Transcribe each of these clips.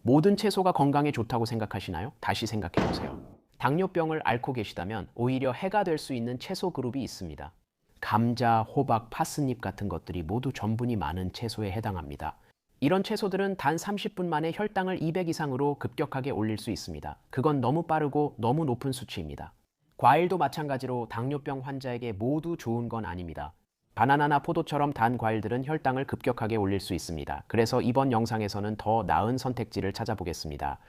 모든 채소가 건강에 좋다고 생각하시나요? 다시 생각해 보세요. 당뇨병을 앓고 계시다면 오히려 해가 될 수 있는 채소 그룹이 있습니다. 감자, 호박, 파스잎 같은 것들이 모두 전분이 많은 채소에 해당합니다. 이런 채소들은 단 30분 만에 혈당을 200 이상으로 급격하게 올릴 수 있습니다. 그건 너무 빠르고 너무 높은 수치입니다. 과일도 마찬가지로 당뇨병 환자에게 모두 좋은 건 아닙니다. 바나나나 포도처럼 단 과일들은 혈당을 급격하게 올릴 수 있습니다. 그래서 이번 영상에서는 더 나은 선택지를 찾아보겠습니다.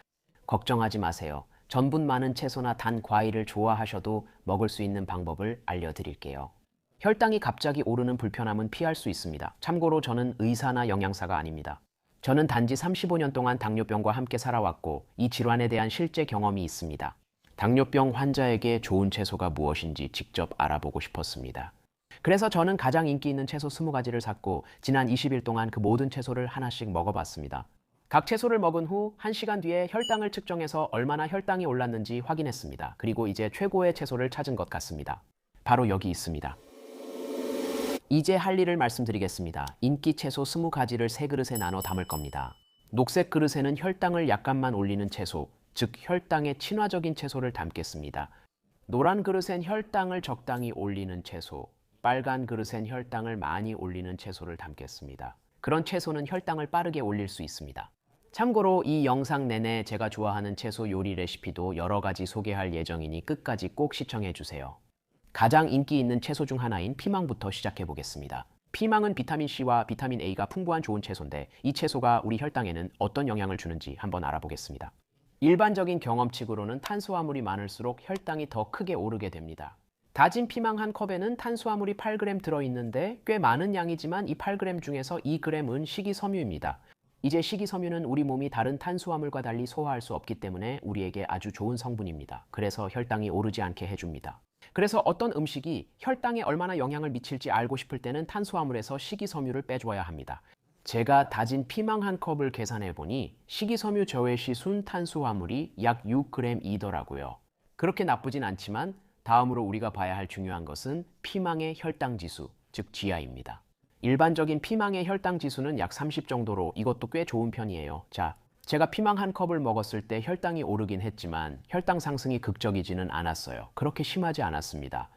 걱정하지 마세요. 전분 많은 채소나 단 과일을 좋아하셔도 먹을 수 있는 방법을 알려드릴게요. 혈당이 갑자기 오르는 불편함은 피할 수 있습니다. 참고로 저는 의사나 영양사가 아닙니다. 저는 단지 35년 동안 당뇨병과 함께 살아왔고 이 질환에 대한 실제 경험이 있습니다. 당뇨병 환자에게 좋은 채소가 무엇인지 직접 알아보고 싶었습니다. 그래서 저는 가장 인기 있는 채소 20가지를 샀고 지난 20일 동안 그 모든 채소를 하나씩 먹어봤습니다. 각 채소를 먹은 후 1시간 뒤에 혈당을 측정해서 얼마나 혈당이 올랐는지 확인했습니다. 그리고 이제 최고의 채소를 찾은 것 같습니다. 바로 여기 있습니다. 이제 할 일을 말씀드리겠습니다. 인기 채소 20가지를 3그릇에 나눠 담을 겁니다. 녹색 그릇에는 혈당을 약간만 올리는 채소, 즉 혈당에 친화적인 채소를 담겠습니다. 노란 그릇엔 혈당을 적당히 올리는 채소, 빨간 그릇엔 혈당을 많이 올리는 채소를 담겠습니다. 그런 채소는 혈당을 빠르게 올릴 수 있습니다. 참고로 이 영상 내내 제가 좋아하는 채소 요리 레시피도 여러 가지 소개할 예정이니 끝까지 꼭 시청해 주세요. 가장 인기 있는 채소 중 하나인 피망부터 시작해 보겠습니다. 피망은 비타민C와 비타민 A가 풍부한 좋은 채소인데 이 채소가 우리 혈당에는 어떤 영향을 주는지 한번 알아보겠습니다. 일반적인 경험칙으로는 탄수화물이 많을수록 혈당이 더 크게 오르게 됩니다. 다진 피망 한 컵에는 탄수화물이 8g 들어있는데 꽤 많은 양이지만 이 8g 중에서 2g은 식이섬유입니다. 이제 식이섬유는 우리 몸이 다른 탄수화물과 달리 소화할 수 없기 때문에 우리에게 아주 좋은 성분입니다. 그래서 혈당이 오르지 않게 해줍니다. 그래서 어떤 음식이 혈당에 얼마나 영향을 미칠지 알고 싶을 때는 탄수화물에서 식이섬유를 빼줘야 합니다. 제가 다진 피망 한 컵을 계산해 보니 식이섬유 저해시 순 탄수화물이 약 6g이더라고요. 그렇게 나쁘진 않지만 다음으로 우리가 봐야 할 중요한 것은 피망의 혈당 지수, 즉 GI입니다. 일반적인 피망의 혈당 지수는 약 30 정도로 이것도 꽤 좋은 편이에요. 자, 제가 피망 한 컵을 먹었을 때 혈당이 오르긴 했지만 혈당 상승이 극적이지는 않았어요. 그렇게 심하지 않았습니다.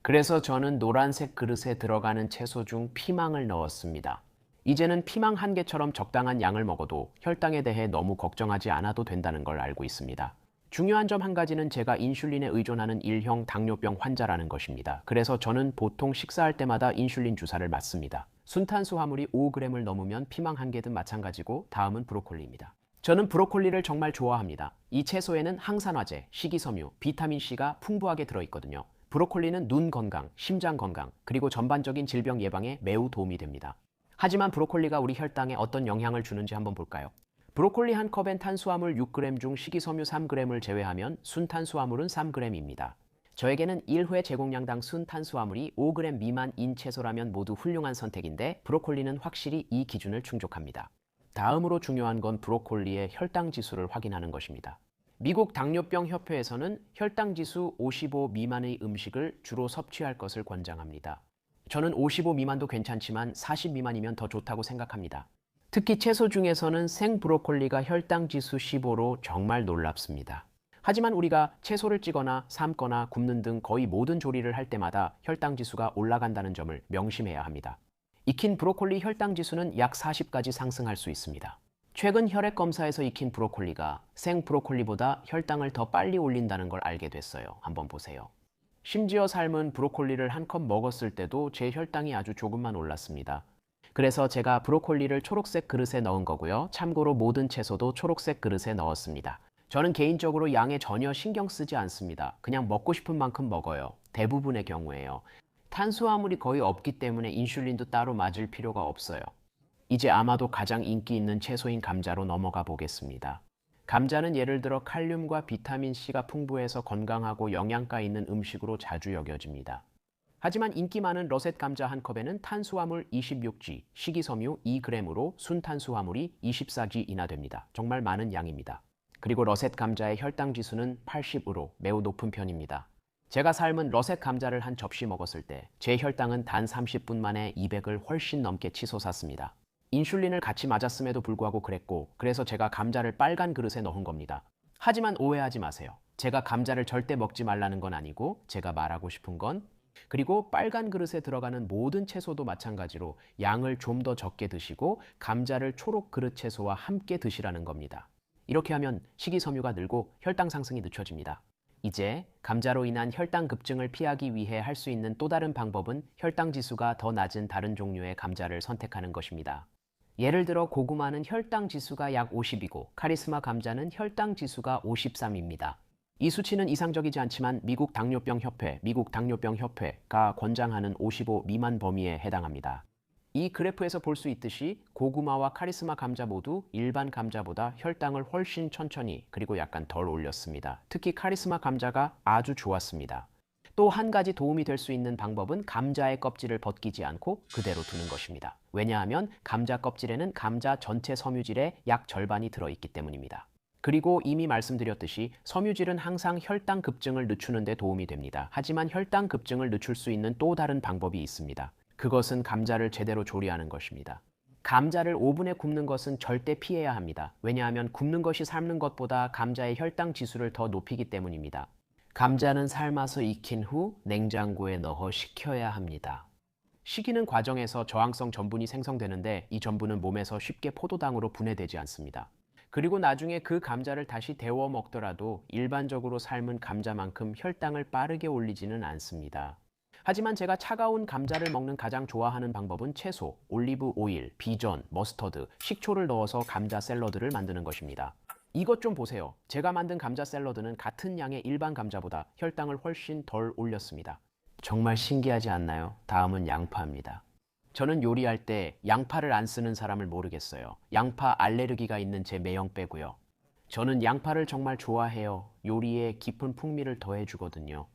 그래서 저는 노란색 그릇에 들어가는 채소 중 피망을 넣었습니다. 이제는 피망 한 개처럼 적당한 양을 먹어도 혈당에 대해 너무 걱정하지 않아도 된다는 걸 알고 있습니다. 중요한 점 한 가지는 제가 인슐린에 의존하는 1형 당뇨병 환자라는 것입니다. 그래서 저는 보통 식사할 때마다 인슐린 주사를 맞습니다. 순탄수화물이 5g을 넘으면 피망 한 개든 마찬가지고 다음은 브로콜리입니다. 저는 브로콜리를 정말 좋아합니다. 이 채소에는 항산화제, 식이섬유, 비타민C가 풍부하게 들어있거든요. 브로콜리는 눈 건강, 심장 건강, 그리고 전반적인 질병 예방에 매우 도움이 됩니다. 하지만 브로콜리가 우리 혈당에 어떤 영향을 주는지 한번 볼까요? 브로콜리 한 컵엔 탄수화물 6g 중 식이섬유 3g을 제외하면 순탄수화물은 3g입니다. 저에게는 1회 제공량당 순탄수화물이 5g 미만인 채소라면 모두 훌륭한 선택인데 브로콜리는 확실히 이 기준을 충족합니다. 다음으로 중요한 건 브로콜리의 혈당 지수를 확인하는 것입니다. 미국 당뇨병 협회에서는 혈당 지수 55 미만의 음식을 주로 섭취할 것을 권장합니다. 저는 55 미만도 괜찮지만 40 미만이면 더 좋다고 생각합니다. 특히 채소 중에서는 생 브로콜리가 혈당 지수 15로 정말 놀랍습니다. 하지만 우리가 채소를 찌거나 삶거나 굽는 등 거의 모든 조리를 할 때마다 혈당 지수가 올라간다는 점을 명심해야 합니다. 익힌 브로콜리 혈당 지수는 약 40까지 상승할 수 있습니다. 최근 혈액 검사에서 익힌 브로콜리가 생 브로콜리보다 혈당을 더 빨리 올린다는 걸 알게 됐어요. 한번 보세요. 심지어 삶은 브로콜리를 한 컵 먹었을 때도 제 혈당이 아주 조금만 올랐습니다. 그래서 제가 브로콜리를 초록색 그릇에 넣은 거고요. 참고로 모든 채소도 초록색 그릇에 넣었습니다. 저는 개인적으로 양에 전혀 신경 쓰지 않습니다. 그냥 먹고 싶은 만큼 먹어요. 대부분의 경우에요. 탄수화물이 거의 없기 때문에 인슐린도 따로 맞을 필요가 없어요. 이제 아마도 가장 인기 있는 채소인 감자로 넘어가 보겠습니다. 감자는 예를 들어 칼륨과 비타민C가 풍부해서 건강하고 영양가 있는 음식으로 자주 여겨집니다. 하지만 인기 많은 러셋 감자 한 컵에는 탄수화물 26g, 식이섬유 2g으로 순탄수화물이 24g이나 됩니다. 정말 많은 양입니다. 그리고 러셋 감자의 혈당 지수는 80으로 매우 높은 편입니다. 제가 삶은 러셋 감자를 한 접시 먹었을 때 제 혈당은 단 30분 만에 200을 훨씬 넘게 치솟았습니다. 인슐린을 같이 맞았음에도 불구하고 그랬고, 그래서 제가 감자를 빨간 그릇에 넣은 겁니다. 하지만 오해하지 마세요. 제가 감자를 절대 먹지 말라는 건 아니고, 제가 말하고 싶은 건, 그리고 빨간 그릇에 들어가는 모든 채소도 마찬가지로 양을 좀 더 적게 드시고 감자를 초록 그릇 채소와 함께 드시라는 겁니다. 이렇게 하면 식이섬유가 늘고 혈당 상승이 늦춰집니다. 이제 감자로 인한 혈당 급증을 피하기 위해 할 수 있는 또 다른 방법은 혈당 지수가 더 낮은 다른 종류의 감자를 선택하는 것입니다. 예를 들어 고구마는 혈당 지수가 약 50이고 카리스마 감자는 혈당 지수가 53입니다. 이 수치는 이상적이지 않지만 미국 당뇨병 협회가 권장하는 55 미만 범위에 해당합니다. 이 그래프에서 볼 수 있듯이 고구마와 카리스마 감자 모두 일반 감자보다 혈당을 훨씬 천천히 그리고 약간 덜 올렸습니다. 특히 카리스마 감자가 아주 좋았습니다. 또 한 가지 도움이 될 수 있는 방법은 감자의 껍질을 벗기지 않고 그대로 두는 것입니다. 왜냐하면 감자 껍질에는 감자 전체 섬유질의 약 절반이 들어있기 때문입니다. 그리고 이미 말씀드렸듯이 섬유질은 항상 혈당 급증을 늦추는 데 도움이 됩니다. 하지만 혈당 급증을 늦출 수 있는 또 다른 방법이 있습니다. 그것은 감자를 제대로 조리하는 것입니다. 감자를 오븐에 굽는 것은 절대 피해야 합니다. 왜냐하면 굽는 것이 삶는 것보다 감자의 혈당 지수를 더 높이기 때문입니다. 감자는 삶아서 익힌 후 냉장고에 넣어 식혀야 합니다. 식히는 과정에서 저항성 전분이 생성되는데 이 전분은 몸에서 쉽게 포도당으로 분해되지 않습니다. 그리고 나중에 그 감자를 다시 데워 먹더라도 일반적으로 삶은 감자만큼 혈당을 빠르게 올리지는 않습니다. 하지만 제가 차가운 감자를 먹는 가장 좋아하는 방법은 채소, 올리브 오일, 비전, 머스터드, 식초를 넣어서 감자 샐러드를 만드는 것입니다. 이것 좀 보세요. 제가 만든 감자 샐러드는 같은 양의 일반 감자보다 혈당을 훨씬 덜 올렸습니다. 정말 신기하지 않나요? 다음은 양파입니다. 저는 요리할 때 양파를 안 쓰는 사람을 모르겠어요. 양파 알레르기가 있는 제 매형 빼고요. 저는 양파를 정말 좋아해요. 요리에 깊은 풍미를 더해주거든요.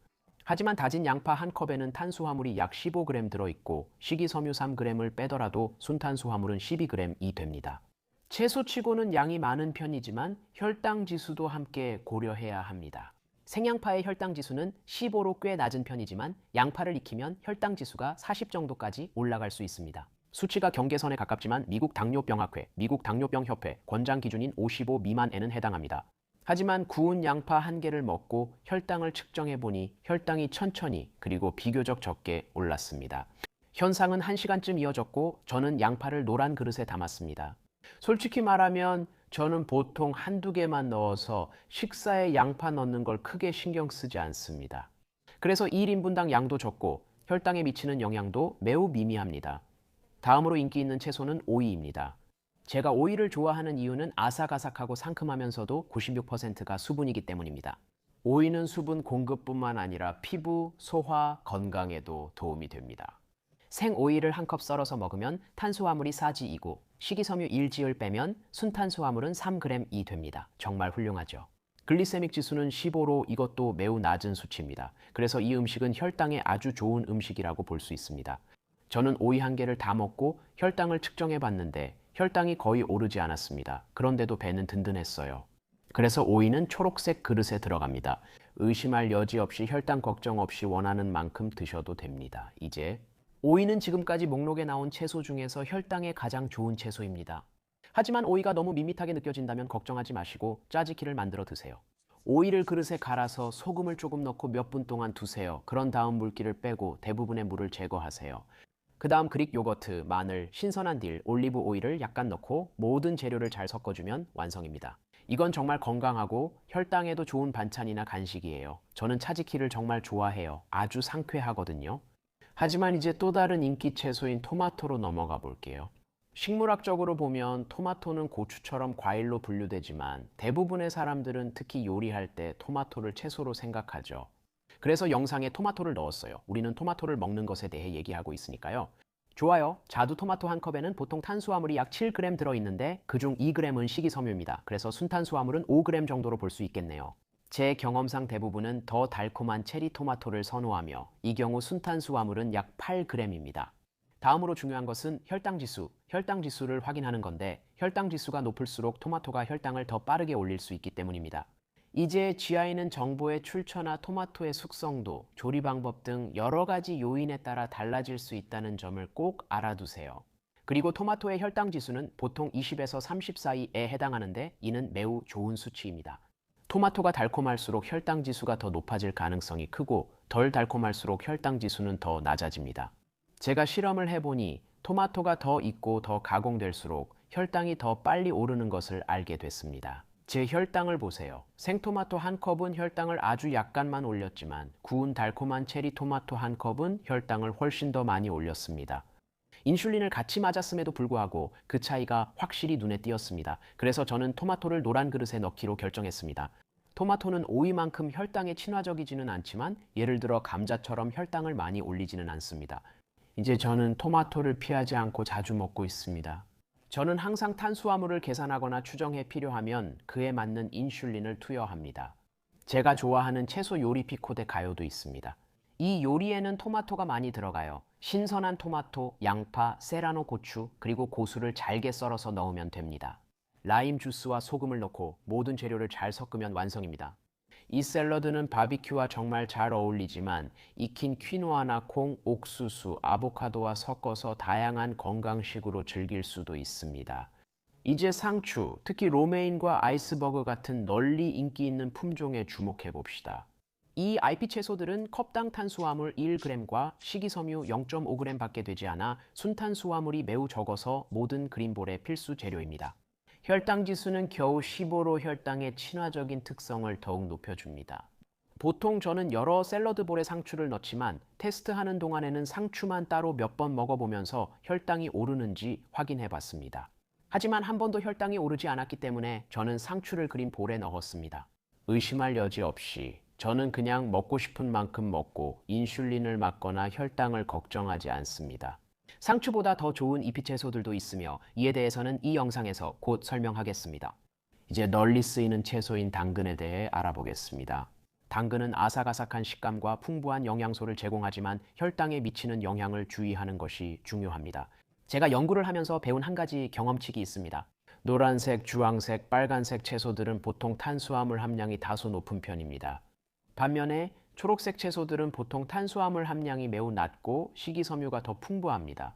하지만 다진 양파 한 컵에는 탄수화물이 약 15g 들어있고 식이섬유 3g을 빼더라도 순탄수화물은 12g이 됩니다. 채소치고는 양이 많은 편이지만 혈당 지수도 함께 고려해야 합니다. 생양파의 혈당 지수는 15로 꽤 낮은 편이지만 양파를 익히면 혈당 지수가 40 정도까지 올라갈 수 있습니다. 수치가 경계선에 가깝지만 미국 당뇨병 협회 권장 기준인 55 미만에는 해당합니다. 하지만 구운 양파 한 개를 먹고 혈당을 측정해보니 혈당이 천천히 그리고 비교적 적게 올랐습니다. 현상은 1시간쯤 이어졌고 저는 양파를 노란 그릇에 담았습니다. 솔직히 말하면 저는 보통 한두 개만 넣어서 식사에 양파 넣는 걸 크게 신경 쓰지 않습니다. 그래서 1인분당 양도 적고 혈당에 미치는 영향도 매우 미미합니다. 다음으로 인기 있는 채소는 오이입니다. 제가 오이를 좋아하는 이유는 아삭아삭하고 상큼하면서도 96%가 수분이기 때문입니다. 오이는 수분 공급뿐만 아니라 피부, 소화, 건강에도 도움이 됩니다. 생오이를 한 컵 썰어서 먹으면 탄수화물이 4g이고 식이섬유 1g을 빼면 순탄수화물은 3g이 됩니다. 정말 훌륭하죠. 글리세믹 지수는 15로 이것도 매우 낮은 수치입니다. 그래서 이 음식은 혈당에 아주 좋은 음식이라고 볼 수 있습니다. 저는 오이 한 개를 다 먹고 혈당을 측정해 봤는데 혈당이 거의 오르지 않았습니다. 그런데도 배는 든든했어요. 그래서 오이는 초록색 그릇에 들어갑니다. 의심할 여지 없이 혈당 걱정 없이 원하는 만큼 드셔도 됩니다. 이제 오이는 지금까지 목록에 나온 채소 중에서 혈당에 가장 좋은 채소입니다. 하지만 오이가 너무 밋밋하게 느껴진다면 걱정하지 마시고 짜지키를 만들어 드세요. 오이를 그릇에 갈아서 소금을 조금 넣고 몇 분 동안 두세요. 그런 다음 물기를 빼고 대부분의 물을 제거하세요. 그 다음 그릭 요거트, 마늘, 신선한 딜, 올리브 오일을 약간 넣고 모든 재료를 잘 섞어주면 완성입니다. 이건 정말 건강하고 혈당에도 좋은 반찬이나 간식이에요. 저는 차지키를 정말 좋아해요. 아주 상쾌하거든요. 하지만 이제 또 다른 인기 채소인 토마토로 넘어가 볼게요. 식물학적으로 보면 토마토는 고추처럼 과일로 분류되지만 대부분의 사람들은 특히 요리할 때 토마토를 채소로 생각하죠. 그래서 영상에 토마토를 넣었어요. 우리는 토마토를 먹는 것에 대해 얘기하고 있으니까요. 좋아요. 자두 토마토 한 컵에는 보통 탄수화물이 약 7g 들어있는데 그중 2g은 식이섬유입니다. 그래서 순탄수화물은 5g 정도로 볼 수 있겠네요. 제 경험상 대부분은 더 달콤한 체리 토마토를 선호하며 이 경우 순탄수화물은 약 8g입니다. 다음으로 중요한 것은 혈당지수를 확인하는 건데 혈당지수가 높을수록 토마토가 혈당을 더 빠르게 올릴 수 있기 때문입니다. 이제 GI는 정보의 출처나 토마토의 숙성도, 조리 방법 등 여러 가지 요인에 따라 달라질 수 있다는 점을 꼭 알아두세요. 그리고 토마토의 혈당 지수는 보통 20에서 30 사이에 해당하는데 이는 매우 좋은 수치입니다. 토마토가 달콤할수록 혈당 지수가 더 높아질 가능성이 크고 덜 달콤할수록 혈당 지수는 더 낮아집니다. 제가 실험을 해보니 토마토가 더 익고 더 가공될수록 혈당이 더 빨리 오르는 것을 알게 됐습니다. 제 혈당을 보세요. 생토마토 한 컵은 혈당을 아주 약간만 올렸지만 구운 달콤한 체리 토마토 한 컵은 혈당을 훨씬 더 많이 올렸습니다. 인슐린을 같이 맞았음에도 불구하고 그 차이가 확실히 눈에 띄었습니다. 그래서 저는 토마토를 노란 그릇에 넣기로 결정했습니다. 토마토는 오이만큼 혈당에 친화적이지는 않지만 예를 들어 감자처럼 혈당을 많이 올리지는 않습니다. 이제 저는 토마토를 피하지 않고 자주 먹고 있습니다. 저는 항상 탄수화물을 계산하거나 추정해 필요하면 그에 맞는 인슐린을 투여합니다. 제가 좋아하는 채소 요리 피코데 가요도 있습니다. 이 요리에는 토마토가 많이 들어가요. 신선한 토마토, 양파, 세라노 고추, 그리고 고수를 잘게 썰어서 넣으면 됩니다. 라임 주스와 소금을 넣고 모든 재료를 잘 섞으면 완성입니다. 이 샐러드는 바비큐와 정말 잘 어울리지만 익힌 퀴노아나 콩, 옥수수, 아보카도와 섞어서 다양한 건강식으로 즐길 수도 있습니다. 이제 상추, 특히 로메인과 아이스버그 같은 널리 인기 있는 품종에 주목해 봅시다. 이 IP 채소들은 컵당 탄수화물 1g과 식이섬유 0.5g 밖에 되지 않아 순탄수화물이 매우 적어서 모든 그린볼의 필수 재료입니다. 혈당 지수는 겨우 15로 혈당의 친화적인 특성을 더욱 높여줍니다. 보통 저는 여러 샐러드볼에 상추를 넣지만 테스트하는 동안에는 상추만 따로 몇 번 먹어보면서 혈당이 오르는지 확인해 봤습니다. 하지만 한 번도 혈당이 오르지 않았기 때문에 저는 상추를 그린 볼에 넣었습니다. 의심할 여지 없이 저는 그냥 먹고 싶은 만큼 먹고 인슐린을 맞거나 혈당을 걱정하지 않습니다. 상추보다 더 좋은 잎이 채소들도 있으며 이에 대해서는 이 영상에서 곧 설명하겠습니다. 이제 널리 쓰이는 채소인 당근에 대해 알아보겠습니다. 당근은 아삭아삭한 식감과 풍부한 영양소를 제공하지만 혈당에 미치는 영향을 주의하는 것이 중요합니다. 제가 연구를 하면서 배운 한 가지 경험칙이 있습니다. 노란색, 주황색, 빨간색 채소들은 보통 탄수화물 함량이 다소 높은 편입니다. 반면에 초록색 채소들은 보통 탄수화물 함량이 매우 낮고 식이섬유가 더 풍부합니다.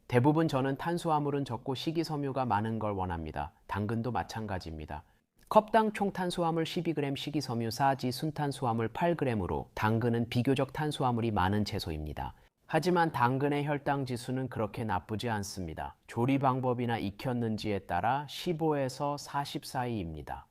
대부분 저는 탄수화물은 적고 식이섬유가 많은 걸 원합니다. 당근도 마찬가지입니다. 컵당 총 탄수화물 12g, 식이섬유 4g, 순탄수화물 8g으로 당근은 비교적 탄수화물이 많은 채소입니다. 하지만 당근의 혈당 지수는 그렇게 나쁘지 않습니다. 조리 방법이나 익혔는지에 따라 15에서 40 사이입니다.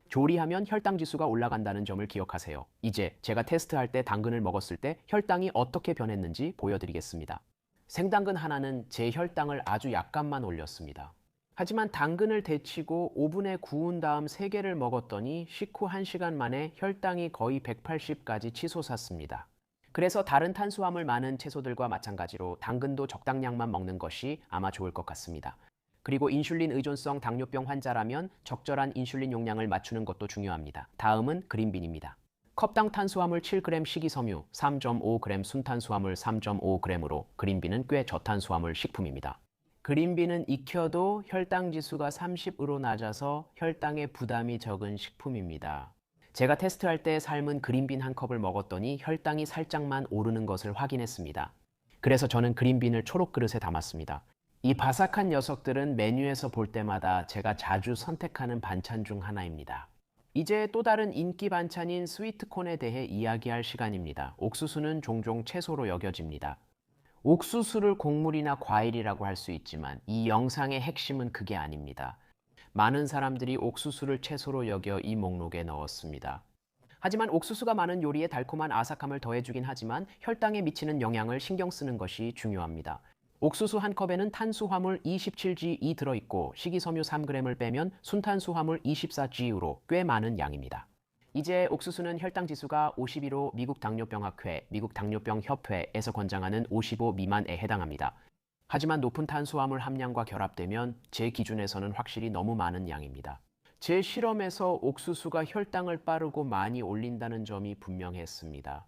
조리하면 혈당 지수가 올라간다는 점을 기억하세요. 이제 제가 테스트할 때 당근을 먹었을 때 혈당이 어떻게 변했는지 보여드리겠습니다. 생당근 하나는 제 혈당을 아주 약간만 올렸습니다. 하지만 당근을 데치고 오븐에 구운 다음 3개를 먹었더니 식후 1시간 만에 혈당이 거의 180까지 치솟았습니다. 그래서 다른 탄수화물 많은 채소들과 마찬가지로 당근도 적당량만 먹는 것이 아마 좋을 것 같습니다. 그리고 인슐린 의존성 당뇨병 환자라면 적절한 인슐린 용량을 맞추는 것도 중요합니다. 다음은 그린빈입니다. 컵당 탄수화물 7g, 식이섬유 3.5g, 순탄수화물 3.5g으로 그린빈은 꽤 저탄수화물 식품입니다. 그린빈은 익혀도 혈당 지수가 30으로 낮아서 혈당에 부담이 적은 식품입니다. 제가 테스트할 때 삶은 그린빈 한 컵을 먹었더니 혈당이 살짝만 오르는 것을 확인했습니다. 그래서 저는 그린빈을 초록 그릇에 담았습니다. 이 바삭한 녀석들은 메뉴에서 볼 때마다 제가 자주 선택하는 반찬 중 하나입니다. 이제 또 다른 인기 반찬인 스위트콘에 대해 이야기할 시간입니다. 옥수수는 종종 채소로 여겨집니다. 옥수수를 곡물이나 과일이라고 할 수 있지만 이 영상의 핵심은 그게 아닙니다. 많은 사람들이 옥수수를 채소로 여겨 이 목록에 넣었습니다. 하지만 옥수수가 많은 요리에 달콤한 아삭함을 더해주긴 하지만 혈당에 미치는 영향을 신경 쓰는 것이 중요합니다. 옥수수 한 컵에는 탄수화물 27g이 들어있고 식이섬유 3g을 빼면 순탄수화물 24g로 꽤 많은 양입니다. 이제 옥수수는 혈당 지수가 52로 미국 당뇨병학회, 미국 당뇨병 협회에서 권장하는 55 미만에 해당합니다. 하지만 높은 탄수화물 함량과 결합되면 제 기준에서는 확실히 너무 많은 양입니다. 제 실험에서 옥수수가 혈당을 빠르고 많이 올린다는 점이 분명했습니다.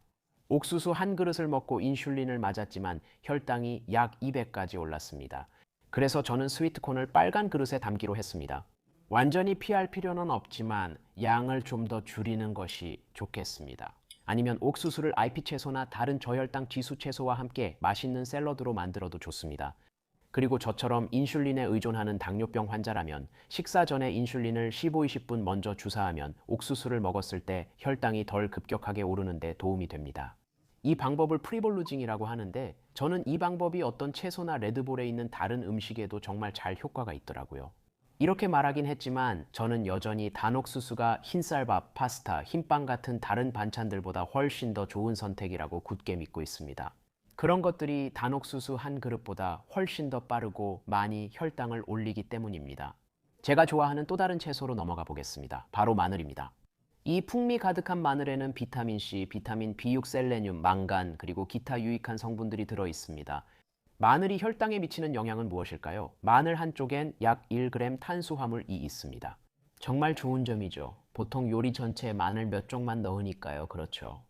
옥수수 한 그릇을 먹고 인슐린을 맞았지만 혈당이 약 200까지 올랐습니다. 그래서 저는 스위트콘을 빨간 그릇에 담기로 했습니다. 완전히 피할 필요는 없지만 양을 좀 더 줄이는 것이 좋겠습니다. 아니면 옥수수를 IP 채소나 다른 저혈당 지수 채소와 함께 맛있는 샐러드로 만들어도 좋습니다. 그리고 저처럼 인슐린에 의존하는 당뇨병 환자라면 식사 전에 인슐린을 15, 20분 먼저 주사하면 옥수수를 먹었을 때 혈당이 덜 급격하게 오르는 데 도움이 됩니다. 이 방법을 프리볼루징이라고 하는데 저는 이 방법이 어떤 채소나 레드볼에 있는 다른 음식에도 정말 잘 효과가 있더라고요. 이렇게 말하긴 했지만 저는 여전히 단옥수수가 흰쌀밥, 파스타, 흰빵 같은 다른 반찬들보다 훨씬 더 좋은 선택이라고 굳게 믿고 있습니다. 그런 것들이 단옥수수 한 그릇보다 훨씬 더 빠르고 많이 혈당을 올리기 때문입니다. 제가 좋아하는 또 다른 채소로 넘어가 보겠습니다. 바로 마늘입니다. 이 풍미 가득한 마늘에는 비타민C, 비타민 B6, 셀레늄, 망간, 그리고 기타 유익한 성분들이 들어 있습니다. 마늘이 혈당에 미치는 영향은 무엇일까요? 마늘 한쪽엔 약 1g 탄수화물이 있습니다. 정말 좋은 점이죠. 보통 요리 전체에 마늘 몇 쪽만 넣으니까요. 그렇죠.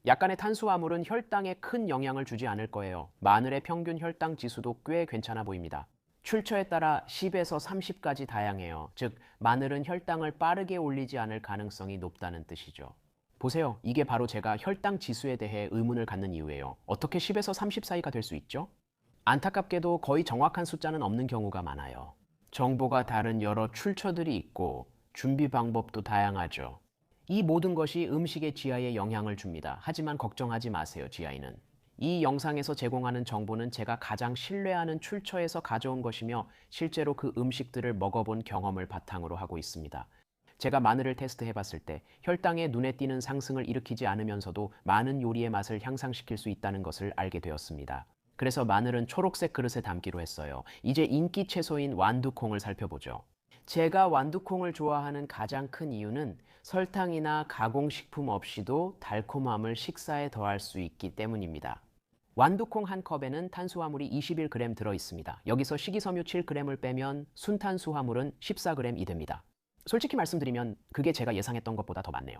약간의 탄수화물은 혈당에 큰 영향을 주지 않을 거예요. 마늘의 평균 혈당 지수도 꽤 괜찮아 보입니다. 출처에 따라 10에서 30까지 다양해요. 즉, 마늘은 혈당을 빠르게 올리지 않을 가능성이 높다는 뜻이죠. 보세요. 이게 바로 제가 혈당 지수에 대해 의문을 갖는 이유예요. 어떻게 10에서 30 사이가 될 수 있죠? 안타깝게도 거의 정확한 숫자는 없는 경우가 많아요. 정보가 다른 여러 출처들이 있고 준비 방법도 다양하죠. 이 모든 것이 음식의 GI에 영향을 줍니다. 하지만 걱정하지 마세요, GI는. 이 영상에서 제공하는 정보는 제가 가장 신뢰하는 출처에서 가져온 것이며 실제로 그 음식들을 먹어본 경험을 바탕으로 하고 있습니다. 제가 마늘을 테스트해 봤을 때 혈당에 눈에 띄는 상승을 일으키지 않으면서도 많은 요리의 맛을 향상시킬 수 있다는 것을 알게 되었습니다. 그래서 마늘은 초록색 그릇에 담기로 했어요. 이제 인기 채소인 완두콩을 살펴보죠. 제가 완두콩을 좋아하는 가장 큰 이유는 설탕이나 가공식품 없이도 달콤함을 식사에 더할 수 있기 때문입니다. 완두콩 한 컵에는 탄수화물이 21g 들어 있습니다. 여기서 식이섬유 7g을 빼면 순탄수화물은 14g이 됩니다. 솔직히 말씀드리면 그게 제가 예상했던 것보다 더 많네요.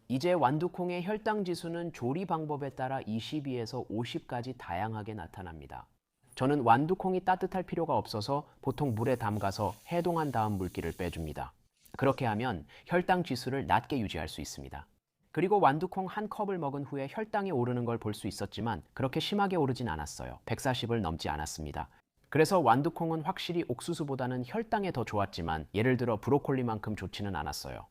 이제 완두콩의 혈당 지수는 조리 방법에 따라 22에서 50까지 다양하게 나타납니다. 저는 완두콩이 따뜻할 필요가 없어서 보통 물에 담가서 해동한 다음 물기를 빼줍니다. 그렇게 하면 혈당 지수를 낮게 유지할 수 있습니다. 그리고 완두콩 한 컵을 먹은 후에 혈당이 오르는 걸 볼 수 있었지만 그렇게 심하게 오르진 않았어요. 140을 넘지 않았습니다. 그래서 완두콩은 확실히 옥수수보다는 혈당에 더 좋았지만 예를 들어 브로콜리만큼 좋지는 않았어요.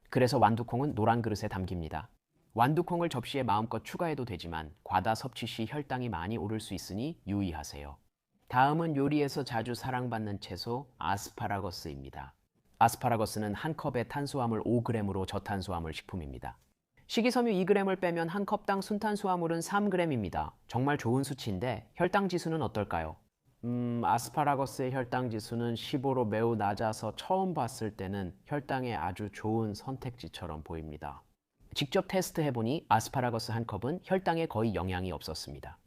그래서 완두콩은 노란 그릇에 담깁니다. 완두콩을 접시에 마음껏 추가해도 되지만 과다 섭취 시 혈당이 많이 오를 수 있으니 유의하세요. 다음은 요리에서 자주 사랑받는 채소 아스파라거스입니다. 아스파라거스는 한 컵에 탄수화물 5g으로 저탄수화물 식품입니다. 식이섬유 2g을 빼면 한 컵당 순탄수화물은 3g입니다. 정말 좋은 수치인데 혈당 지수는 어떨까요? 아스파라거스의 혈당 지수는 15로 매우 낮아서 처음 봤을 때는 혈당에 아주 좋은 선택지처럼 보입니다. 직접 테스트해보니 아스파라거스 한 컵은 혈당에 거의 영향이 없었습니다.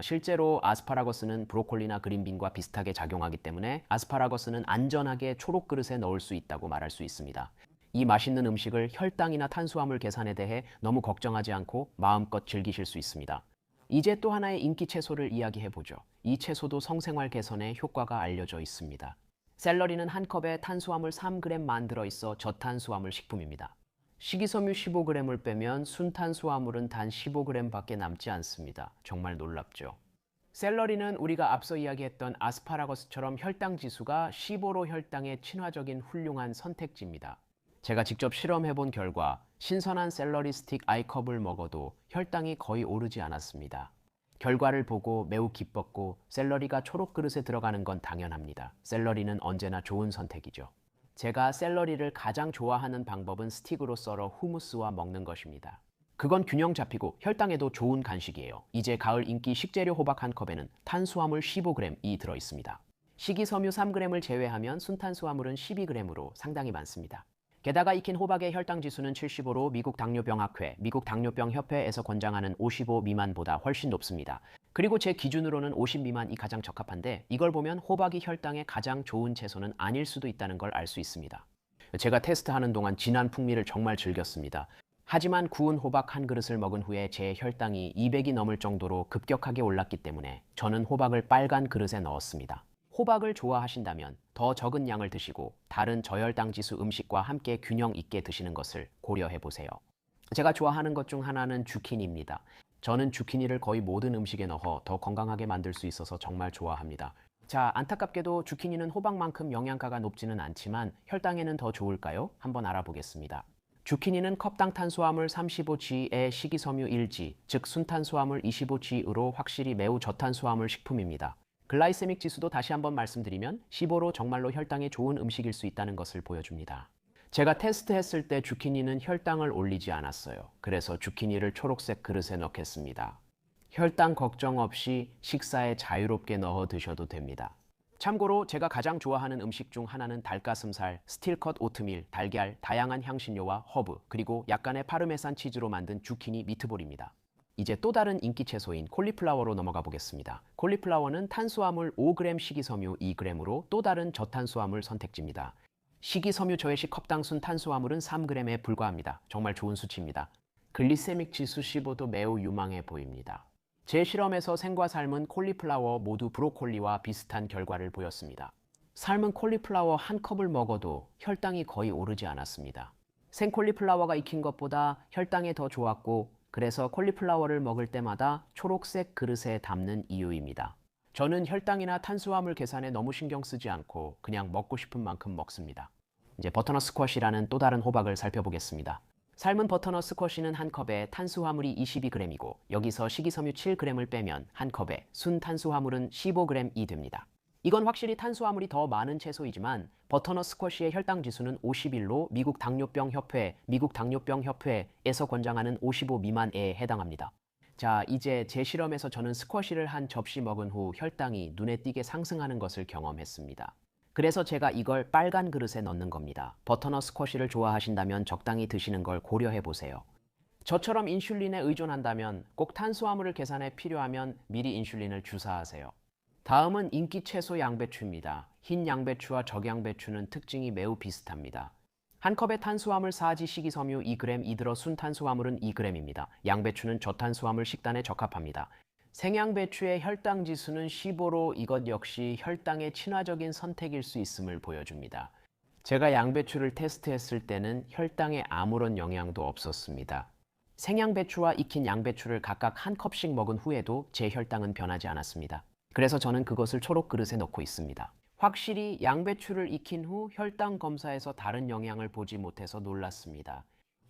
실제로 아스파라거스는 브로콜리나 그린빈과 비슷하게 작용하기 때문에 아스파라거스는 안전하게 초록 그릇에 넣을 수 있다고 말할 수 있습니다. 이 맛있는 음식을 혈당이나 탄수화물 계산에 대해 너무 걱정하지 않고 마음껏 즐기실 수 있습니다. 이제 또 하나의 인기 채소를 이야기해보죠. 이 채소도 성생활 개선에 효과가 알려져 있습니다. 샐러리는 한 컵에 탄수화물 3g만 들어있어 저탄수화물 식품입니다. 식이섬유 15g을 빼면 순탄수화물은 단 15g밖에 남지 않습니다. 정말 놀랍죠. 샐러리는 우리가 앞서 이야기했던 아스파라거스처럼 혈당 지수가 15로 혈당에 친화적인 훌륭한 선택지입니다. 제가 직접 실험해본 결과 신선한 샐러리 스틱 I컵을 먹어도 혈당이 거의 오르지 않았습니다. 결과를 보고 매우 기뻤고 샐러리가 초록 그릇에 들어가는 건 당연합니다. 샐러리는 언제나 좋은 선택이죠. 제가 샐러리를 가장 좋아하는 방법은 스틱으로 썰어 후무스와 먹는 것입니다. 그건 균형 잡히고 혈당에도 좋은 간식이에요. 이제 가을 인기 식재료 호박 한 컵에는 탄수화물 15g이 들어있습니다. 식이섬유 3g을 제외하면 순탄수화물은 12g으로 상당히 많습니다. 게다가 익힌 호박의 혈당 지수는 75로 미국 당뇨병학회, 미국 당뇨병협회에서 권장하는 55 미만보다 훨씬 높습니다. 그리고 제 기준으로는 50 미만이 가장 적합한데 이걸 보면 호박이 혈당에 가장 좋은 채소는 아닐 수도 있다는 걸 알 수 있습니다. 제가 테스트하는 동안 진한 풍미를 정말 즐겼습니다. 하지만 구운 호박 한 그릇을 먹은 후에 제 혈당이 200이 넘을 정도로 급격하게 올랐기 때문에 저는 호박을 빨간 그릇에 넣었습니다. 호박을 좋아하신다면 더 적은 양을 드시고 다른 저혈당 지수 음식과 함께 균형 있게 드시는 것을 고려해 보세요. 제가 좋아하는 것 중 하나는 주키니입니다. 저는 주키니를 거의 모든 음식에 넣어 더 건강하게 만들 수 있어서 정말 좋아합니다. 자, 안타깝게도 주키니는 호박만큼 영양가가 높지는 않지만 혈당에는 더 좋을까요? 한번 알아보겠습니다. 주키니는 컵당 탄수화물 35g에 식이섬유 1g, 즉 순탄수화물 25g으로 확실히 매우 저탄수화물 식품입니다. 글라이세믹 지수도 다시 한번 말씀드리면 15로 정말로 혈당에 좋은 음식일 수 있다는 것을 보여줍니다. 제가 테스트했을 때 주키니는 혈당을 올리지 않았어요. 그래서 주키니를 초록색 그릇에 넣겠습니다. 혈당 걱정 없이 식사에 자유롭게 넣어 드셔도 됩니다. 참고로 제가 가장 좋아하는 음식 중 하나는 닭가슴살, 스틸컷 오트밀, 달걀, 다양한 향신료와 허브, 그리고 약간의 파르메산 치즈로 만든 주키니 미트볼입니다. 이제 또 다른 인기 채소인 콜리플라워로 넘어가 보겠습니다. 콜리플라워는 탄수화물 5g, 식이섬유 2g으로 또 다른 저탄수화물 선택지입니다. 식이섬유 저해식 컵당 순 탄수화물은 3g에 불과합니다. 정말 좋은 수치입니다. 글리세믹 지수 15도 매우 유망해 보입니다. 제 실험에서 생과 삶은 콜리플라워 모두 브로콜리와 비슷한 결과를 보였습니다. 삶은 콜리플라워 한 컵을 먹어도 혈당이 거의 오르지 않았습니다. 생 콜리플라워가 익힌 것보다 혈당에 더 좋았고, 그래서 콜리플라워를 먹을 때마다 초록색 그릇에 담는 이유입니다. 저는 혈당이나 탄수화물 계산에 너무 신경 쓰지 않고 그냥 먹고 싶은 만큼 먹습니다. 이제 버터넛 스쿼시라는 또 다른 호박을 살펴보겠습니다. 삶은 버터넛 스쿼시는 한 컵에 탄수화물이 22g이고 여기서 식이섬유 7g을 빼면 한 컵에 순 탄수화물은 15g이 됩니다. 이건 확실히 탄수화물이 더 많은 채소이지만 버터넛 스쿼시의 혈당 지수는 51로 미국 당뇨병협회에서 권장하는 55 미만에 해당합니다. 자, 이제 제 실험에서 저는 스쿼시를 한 접시 먹은 후 혈당이 눈에 띄게 상승하는 것을 경험했습니다. 그래서 제가 이걸 빨간 그릇에 넣는 겁니다. 버터넛 스쿼시를 좋아하신다면 적당히 드시는 걸 고려해 보세요. 저처럼 인슐린에 의존한다면 꼭 탄수화물을 계산해 필요하면 미리 인슐린을 주사하세요. 다음은 인기 채소 양배추입니다. 흰 양배추와 적양배추는 특징이 매우 비슷합니다. 한 컵에 탄수화물 4g, 식이섬유 2g, 이들어 순탄수화물은 2g입니다. 양배추는 저탄수화물 식단에 적합합니다. 생양배추의 혈당 지수는 15로 이것 역시 혈당에 친화적인 선택일 수 있음을 보여줍니다. 제가 양배추를 테스트했을 때는 혈당에 아무런 영향도 없었습니다. 생양배추와 익힌 양배추를 각각 한 컵씩 먹은 후에도 제 혈당은 변하지 않았습니다. 그래서 저는 그것을 초록 그릇에 넣고 있습니다. 확실히 양배추를 익힌 후 혈당 검사에서 다른 영향을 보지 못해서 놀랐습니다.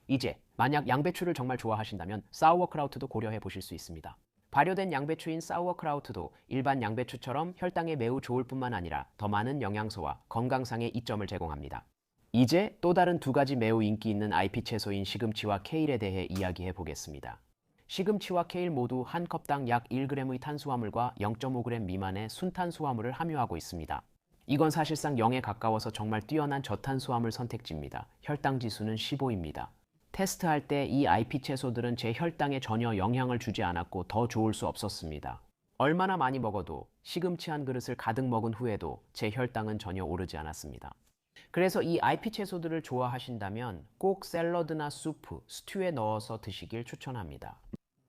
이제 만약 양배추를 정말 좋아하신다면 사우어크라우트도 고려해 보실 수 있습니다. 발효된 양배추인 사우어크라우트도 일반 양배추처럼 혈당에 매우 좋을 뿐만 아니라 더 많은 영양소와 건강상의 이점을 제공합니다. 이제 또 다른 두 가지 매우 인기 있는 IP 채소인 시금치와 케일에 대해 이야기해 보겠습니다. 시금치와 케일 모두 한 컵당 약 1g의 탄수화물과 0.5g 미만의 순탄수화물을 함유하고 있습니다. 이건 사실상 0에 가까워서 정말 뛰어난 저탄수화물 선택지입니다. 혈당 지수는 15입니다. 테스트할 때 이 IP 채소들은 제 혈당에 전혀 영향을 주지 않았고 더 좋을 수 없었습니다. 얼마나 많이 먹어도 시금치 한 그릇을 가득 먹은 후에도 제 혈당은 전혀 오르지 않았습니다. 그래서 이 IP 채소들을 좋아하신다면 꼭 샐러드나 수프, 스튜에 넣어서 드시길 추천합니다.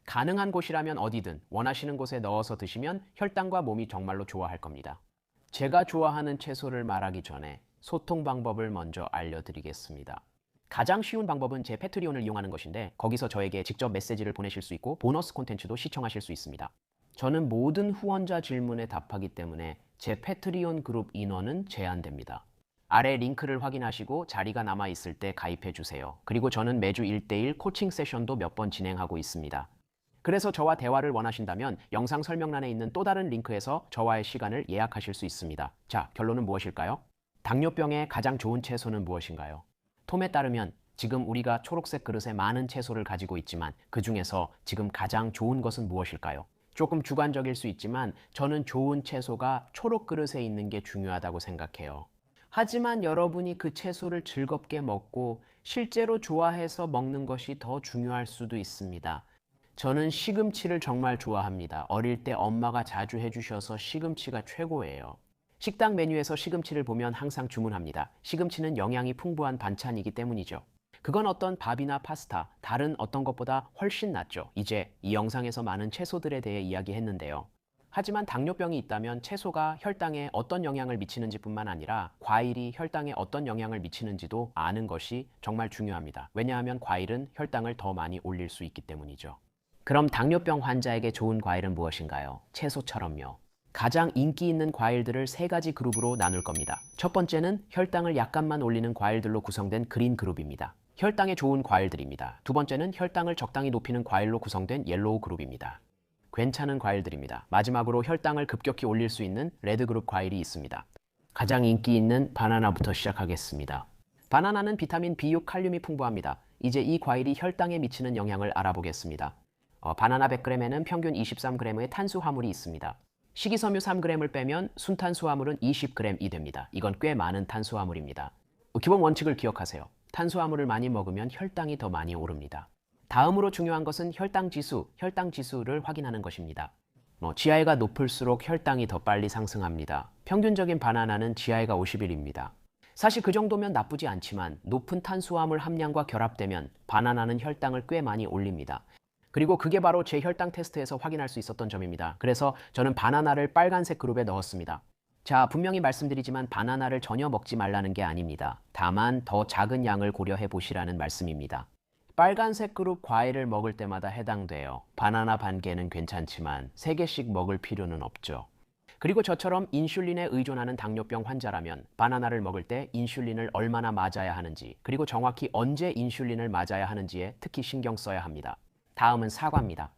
가능한 곳이라면 어디든 원하시는 곳에 넣어서 드시면 혈당과 몸이 정말로 좋아할 겁니다. 제가 좋아하는 채소를 말하기 전에 소통 방법을 먼저 알려드리겠습니다. 가장 쉬운 방법은 제 패트리온을 이용하는 것인데 거기서 저에게 직접 메시지를 보내실 수 있고 보너스 콘텐츠도 시청하실 수 있습니다. 저는 모든 후원자 질문에 답하기 때문에 제 패트리온 그룹 인원은 제한됩니다. 아래 링크를 확인하시고 자리가 남아있을 때 가입해주세요. 그리고 저는 매주 1대1 코칭 세션도 몇 번 진행하고 있습니다. 그래서 저와 대화를 원하신다면 영상 설명란에 있는 또 다른 링크에서 저와의 시간을 예약하실 수 있습니다. 자, 결론은 무엇일까요? 당뇨병에 가장 좋은 채소는 무엇인가요? 톰에 따르면 지금 우리가 초록색 그릇에 많은 채소를 가지고 있지만 그 중에서 지금 가장 좋은 것은 무엇일까요? 조금 주관적일 수 있지만 저는 좋은 채소가 초록 그릇에 있는 게 중요하다고 생각해요. 하지만 여러분이 그 채소를 즐겁게 먹고 실제로 좋아해서 먹는 것이 더 중요할 수도 있습니다. 저는 시금치를 정말 좋아합니다. 어릴 때 엄마가 자주 해주셔서 시금치가 최고예요. 식당 메뉴에서 시금치를 보면 항상 주문합니다. 시금치는 영양이 풍부한 반찬이기 때문이죠. 그건 어떤 밥이나 파스타, 다른 어떤 것보다 훨씬 낫죠. 이제 이 영상에서 많은 채소들에 대해 이야기했는데요. 하지만 당뇨병이 있다면 채소가 혈당에 어떤 영향을 미치는지 뿐만 아니라 과일이 혈당에 어떤 영향을 미치는지도 아는 것이 정말 중요합니다. 왜냐하면 과일은 혈당을 더 많이 올릴 수 있기 때문이죠. 그럼 당뇨병 환자에게 좋은 과일은 무엇인가요? 채소처럼요. 가장 인기 있는 과일들을 세 가지 그룹으로 나눌 겁니다. 첫 번째는 혈당을 약간만 올리는 과일들로 구성된 그린 그룹입니다. 혈당에 좋은 과일들입니다. 두 번째는 혈당을 적당히 높이는 과일로 구성된 옐로우 그룹입니다. 괜찮은 과일들입니다. 마지막으로 혈당을 급격히 올릴 수 있는 레드 그룹 과일이 있습니다. 가장 인기 있는 바나나부터 시작하겠습니다. 바나나는 비타민 B6, 칼륨이 풍부합니다. 이제 이 과일이 혈당에 미치는 영향을 알아보겠습니다. 바나나 100g에는 평균 23g의 탄수화물이 있습니다. 식이섬유 3g을 빼면 순탄수화물은 20g이 됩니다. 이건 꽤 많은 탄수화물입니다. 기본 원칙을 기억하세요. 탄수화물을 많이 먹으면 혈당이 더 많이 오릅니다. 다음으로 중요한 것은 혈당지수를 확인하는 것입니다. GI가 높을수록 혈당이 더 빨리 상승합니다. 평균적인 바나나는 GI가 51입니다. 사실 그 정도면 나쁘지 않지만 높은 탄수화물 함량과 결합되면 바나나는 혈당을 꽤 많이 올립니다. 그리고 그게 바로 제 혈당 테스트에서 확인할 수 있었던 점입니다. 그래서 저는 바나나를 빨간색 그룹에 넣었습니다. 자, 분명히 말씀드리지만 바나나를 전혀 먹지 말라는 게 아닙니다. 다만 더 작은 양을 고려해 보시라는 말씀입니다. 빨간색 그룹 과일을 먹을 때마다 해당돼요. 바나나 반 개는 괜찮지만 3개씩 먹을 필요는 없죠. 그리고 저처럼 인슐린에 의존하는 당뇨병 환자라면 바나나를 먹을 때 인슐린을 얼마나 맞아야 하는지, 그리고 정확히 언제 인슐린을 맞아야 하는지에 특히 신경 써야 합니다. 다음은 사과입니다.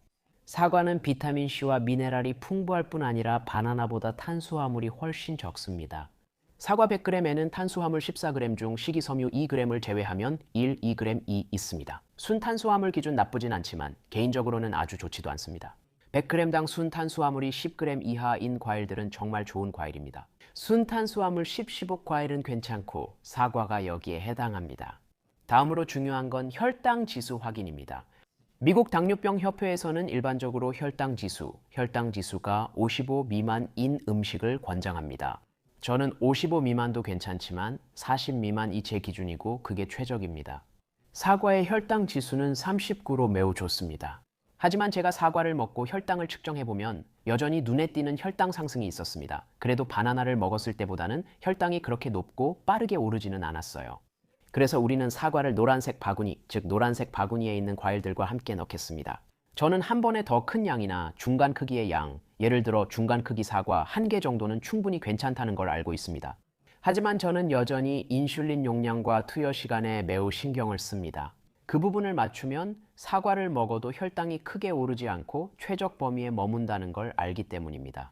사과는 비타민C와 미네랄이 풍부할 뿐 아니라 바나나보다 탄수화물이 훨씬 적습니다. 사과 100g에는 탄수화물 14g 중 식이섬유 2g을 제외하면 2g이 있습니다. 순탄수화물 기준 나쁘진 않지만 개인적으로는 아주 좋지도 않습니다. 100g당 순탄수화물이 10g 이하인 과일들은 정말 좋은 과일입니다. 순탄수화물 10, 15 과일은 괜찮고 사과가 여기에 해당합니다. 다음으로 중요한 건 혈당 지수 확인입니다. 미국 당뇨병 협회에서는 일반적으로 혈당지수가 55 미만인 음식을 권장합니다. 저는 55 미만도 괜찮지만 40 미만이 제 기준이고 그게 최적입니다. 사과의 혈당 지수는 39로 매우 좋습니다. 하지만 제가 사과를 먹고 혈당을 측정해보면 여전히 눈에 띄는 혈당 상승이 있었습니다. 그래도 바나나를 먹었을 때보다는 혈당이 그렇게 높고 빠르게 오르지는 않았어요. 그래서 우리는 사과를 노란색 바구니, 즉 노란색 바구니에 있는 과일들과 함께 넣겠습니다. 저는 한 번에 더 큰 양이나 중간 크기의 양, 예를 들어 중간 크기 사과 1개 정도는 충분히 괜찮다는 걸 알고 있습니다. 하지만 저는 여전히 인슐린 용량과 투여 시간에 매우 신경을 씁니다. 그 부분을 맞추면 사과를 먹어도 혈당이 크게 오르지 않고 최적 범위에 머문다는 걸 알기 때문입니다.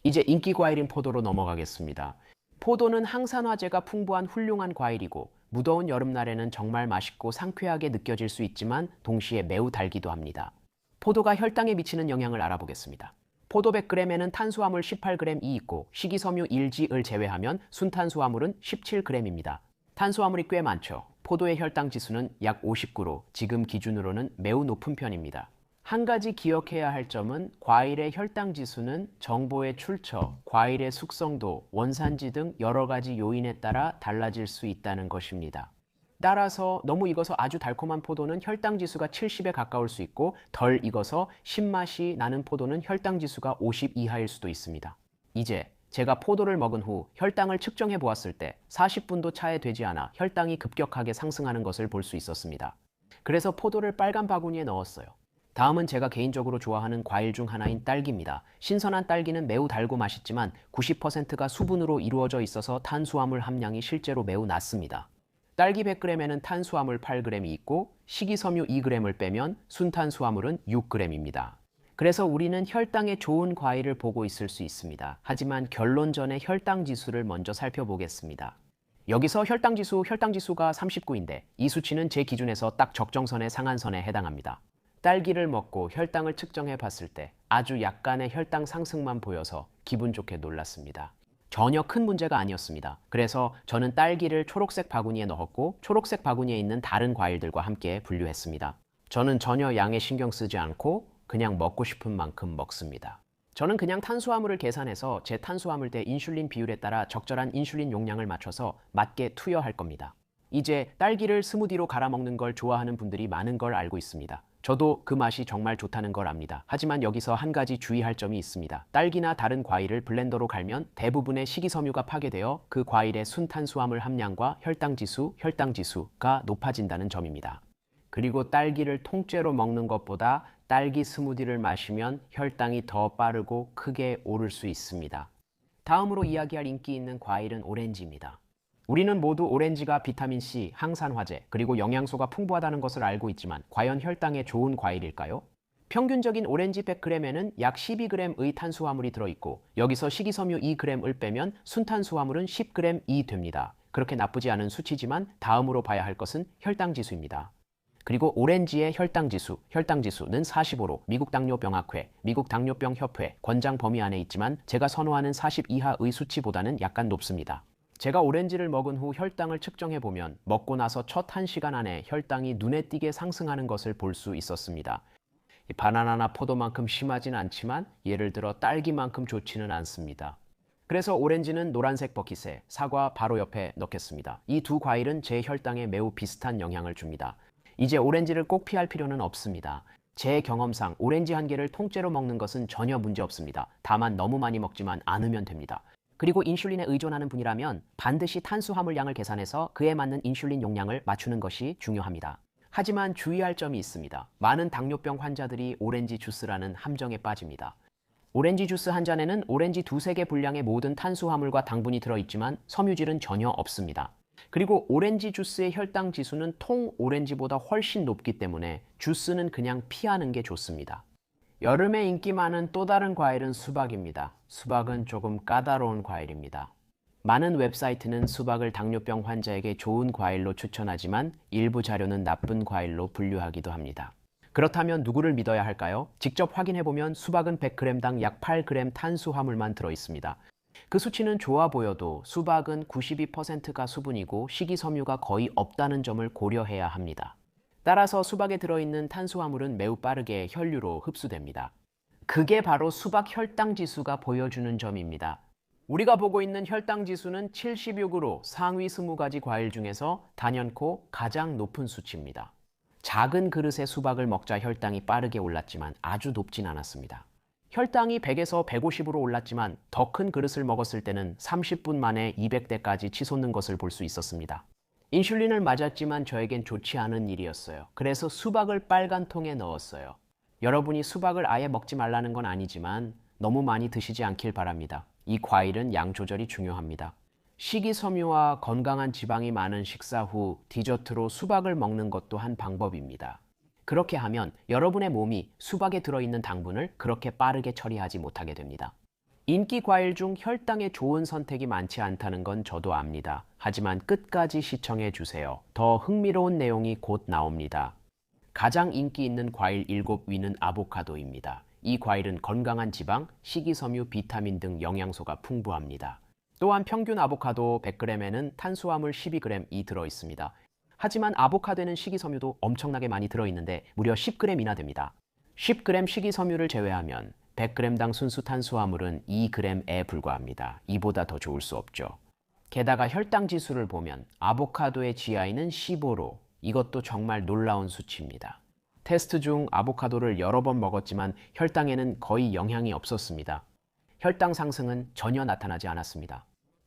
이제 인기 과일인 포도로 넘어가겠습니다. 포도는 항산화제가 풍부한 훌륭한 과일이고 무더운 여름날에는 정말 맛있고 상쾌하게 느껴질 수 있지만 동시에 매우 달기도 합니다. 포도가 혈당에 미치는 영향을 알아보겠습니다. 포도 100g에는 탄수화물 18g이 있고 식이섬유 1g을 제외하면 순탄수화물은 17g입니다. 탄수화물이 꽤 많죠. 포도의 혈당 지수는 약 59로 지금 기준으로는 매우 높은 편입니다. 한 가지 기억해야 할 점은 과일의 혈당 지수는 정보의 출처, 과일의 숙성도, 원산지 등 여러 가지 요인에 따라 달라질 수 있다는 것입니다. 따라서 너무 익어서 아주 달콤한 포도는 혈당 지수가 70에 가까울 수 있고 덜 익어서 신맛이 나는 포도는 혈당 지수가 50 이하일 수도 있습니다. 이제 제가 포도를 먹은 후 혈당을 측정해 보았을 때 40분도 차에 되지 않아 혈당이 급격하게 상승하는 것을 볼 수 있었습니다. 그래서 포도를 빨간 바구니에 넣었어요. 다음은 제가 개인적으로 좋아하는 과일 중 하나인 딸기입니다. 신선한 딸기는 매우 달고 맛있지만 90%가 수분으로 이루어져 있어서 탄수화물 함량이 실제로 매우 낮습니다. 딸기 100g에는 탄수화물 8g이 있고 식이섬유 2g을 빼면 순탄수화물은 6g입니다. 그래서 우리는 혈당에 좋은 과일을 보고 있을 수 있습니다. 하지만 결론 전에 혈당 지수를 먼저 살펴보겠습니다. 여기서 혈당지수가 39인데 이 수치는 제 기준에서 딱 적정선의 상한선에 해당합니다. 딸기를 먹고 혈당을 측정해 봤을 때 아주 약간의 혈당 상승만 보여서 기분 좋게 놀랐습니다. 전혀 큰 문제가 아니었습니다. 그래서 저는 딸기를 초록색 바구니에 넣었고 초록색 바구니에 있는 다른 과일들과 함께 분류했습니다. 저는 전혀 양에 신경 쓰지 않고 그냥 먹고 싶은 만큼 먹습니다. 저는 그냥 탄수화물을 계산해서 제 탄수화물대 인슐린 비율에 따라 적절한 인슐린 용량을 맞춰서 맞게 투여할 겁니다. 이제 딸기를 스무디로 갈아 먹는 걸 좋아하는 분들이 많은 걸 알고 있습니다. 저도 그 맛이 정말 좋다는 걸 압니다. 하지만 여기서 한 가지 주의할 점이 있습니다. 딸기나 다른 과일을 블렌더로 갈면 대부분의 식이섬유가 파괴되어 그 과일의 순탄수화물 함량과 혈당지수가 높아진다는 점입니다. 그리고 딸기를 통째로 먹는 것보다 딸기 스무디를 마시면 혈당이 더 빠르고 크게 오를 수 있습니다. 다음으로 이야기할 인기 있는 과일은 오렌지입니다. 우리는 모두 오렌지가 비타민C, 항산화제, 그리고 영양소가 풍부하다는 것을 알고 있지만 과연 혈당에 좋은 과일일까요? 평균적인 오렌지 100g에는 약 12g의 탄수화물이 들어있고 여기서 식이섬유 2g을 빼면 순탄수화물은 10g이 됩니다. 그렇게 나쁘지 않은 수치지만 다음으로 봐야 할 것은 혈당지수입니다. 그리고 오렌지의 혈당지수는 45로 미국 당뇨병학회, 미국 당뇨병협회 권장 범위 안에 있지만 제가 선호하는 40 이하의 수치보다는 약간 높습니다. 제가 오렌지를 먹은 후 혈당을 측정해보면 먹고 나서 첫 1시간 안에 혈당이 눈에 띄게 상승하는 것을 볼 수 있었습니다. 바나나나 포도만큼 심하진 않지만 예를 들어 딸기만큼 좋지는 않습니다. 그래서 오렌지는 노란색 버킷에, 사과 바로 옆에 넣겠습니다. 이 두 과일은 제 혈당에 매우 비슷한 영향을 줍니다. 이제 오렌지를 꼭 피할 필요는 없습니다. 제 경험상 오렌지 한 개를 통째로 먹는 것은 전혀 문제 없습니다. 다만 너무 많이 먹지만 않으면 됩니다. 그리고 인슐린에 의존하는 분이라면 반드시 탄수화물 양을 계산해서 그에 맞는 인슐린 용량을 맞추는 것이 중요합니다. 하지만 주의할 점이 있습니다. 많은 당뇨병 환자들이 오렌지 주스라는 함정에 빠집니다. 오렌지 주스 한 잔에는 오렌지 두세 개 분량의 모든 탄수화물과 당분이 들어있지만 섬유질은 전혀 없습니다. 그리고 오렌지 주스의 혈당 지수는 통 오렌지보다 훨씬 높기 때문에 주스는 그냥 피하는 게 좋습니다. 여름에 인기 많은 또 다른 과일은 수박입니다. 수박은 조금 까다로운 과일입니다. 많은 웹사이트는 수박을 당뇨병 환자에게 좋은 과일로 추천하지만 일부 자료는 나쁜 과일로 분류하기도 합니다. 그렇다면 누구를 믿어야 할까요? 직접 확인해보면 수박은 100g당 약 8g 탄수화물만 들어있습니다. 그 수치는 좋아 보여도 수박은 92%가 수분이고 식이섬유가 거의 없다는 점을 고려해야 합니다. 따라서 수박에 들어있는 탄수화물은 매우 빠르게 혈류로 흡수됩니다. 그게 바로 수박 혈당지수가 보여주는 점입니다. 우리가 보고 있는 혈당지수는 76으로 상위 20가지 과일 중에서 단연코 가장 높은 수치입니다. 작은 그릇의 수박을 먹자 혈당이 빠르게 올랐지만 아주 높진 않았습니다. 혈당이 100에서 150으로 올랐지만 더 큰 그릇을 먹었을 때는 30분 만에 200대까지 치솟는 것을 볼 수 있었습니다. 인슐린을 맞았지만 저에겐 좋지 않은 일이었어요. 그래서 수박을 빨간 통에 넣었어요. 여러분이 수박을 아예 먹지 말라는 건 아니지만 너무 많이 드시지 않길 바랍니다. 이 과일은 양 조절이 중요합니다. 식이섬유와 건강한 지방이 많은 식사 후 디저트로 수박을 먹는 것도 한 방법입니다. 그렇게 하면 여러분의 몸이 수박에 들어있는 당분을 그렇게 빠르게 처리하지 못하게 됩니다. 인기 과일 중 혈당에 좋은 선택이 많지 않다는 건 저도 압니다. 하지만 끝까지 시청해 주세요. 더 흥미로운 내용이 곧 나옵니다. 가장 인기 있는 과일 7위는 아보카도입니다. 이 과일은 건강한 지방, 식이섬유, 비타민 등 영양소가 풍부합니다. 또한 평균 아보카도 100g에는 탄수화물 12g이 들어있습니다. 하지만 아보카도에는 식이섬유도 엄청나게 많이 들어있는데 무려 10g이나 됩니다. 10g 식이섬유를 제외하면 100g당 순수 탄수화물은 2g에 불과합니다. 이보다 더 좋을 수 없죠. 게다가 혈당 지수를 보면 아보카도의 GI는 15로 이것도 정말 놀라운 수치입니다. 테스트 중 아보카도를 여러 번 먹었지만 혈당에는 거의 영향이 없었습니다. 혈당 상승은 전혀 나타나지 않았습니다.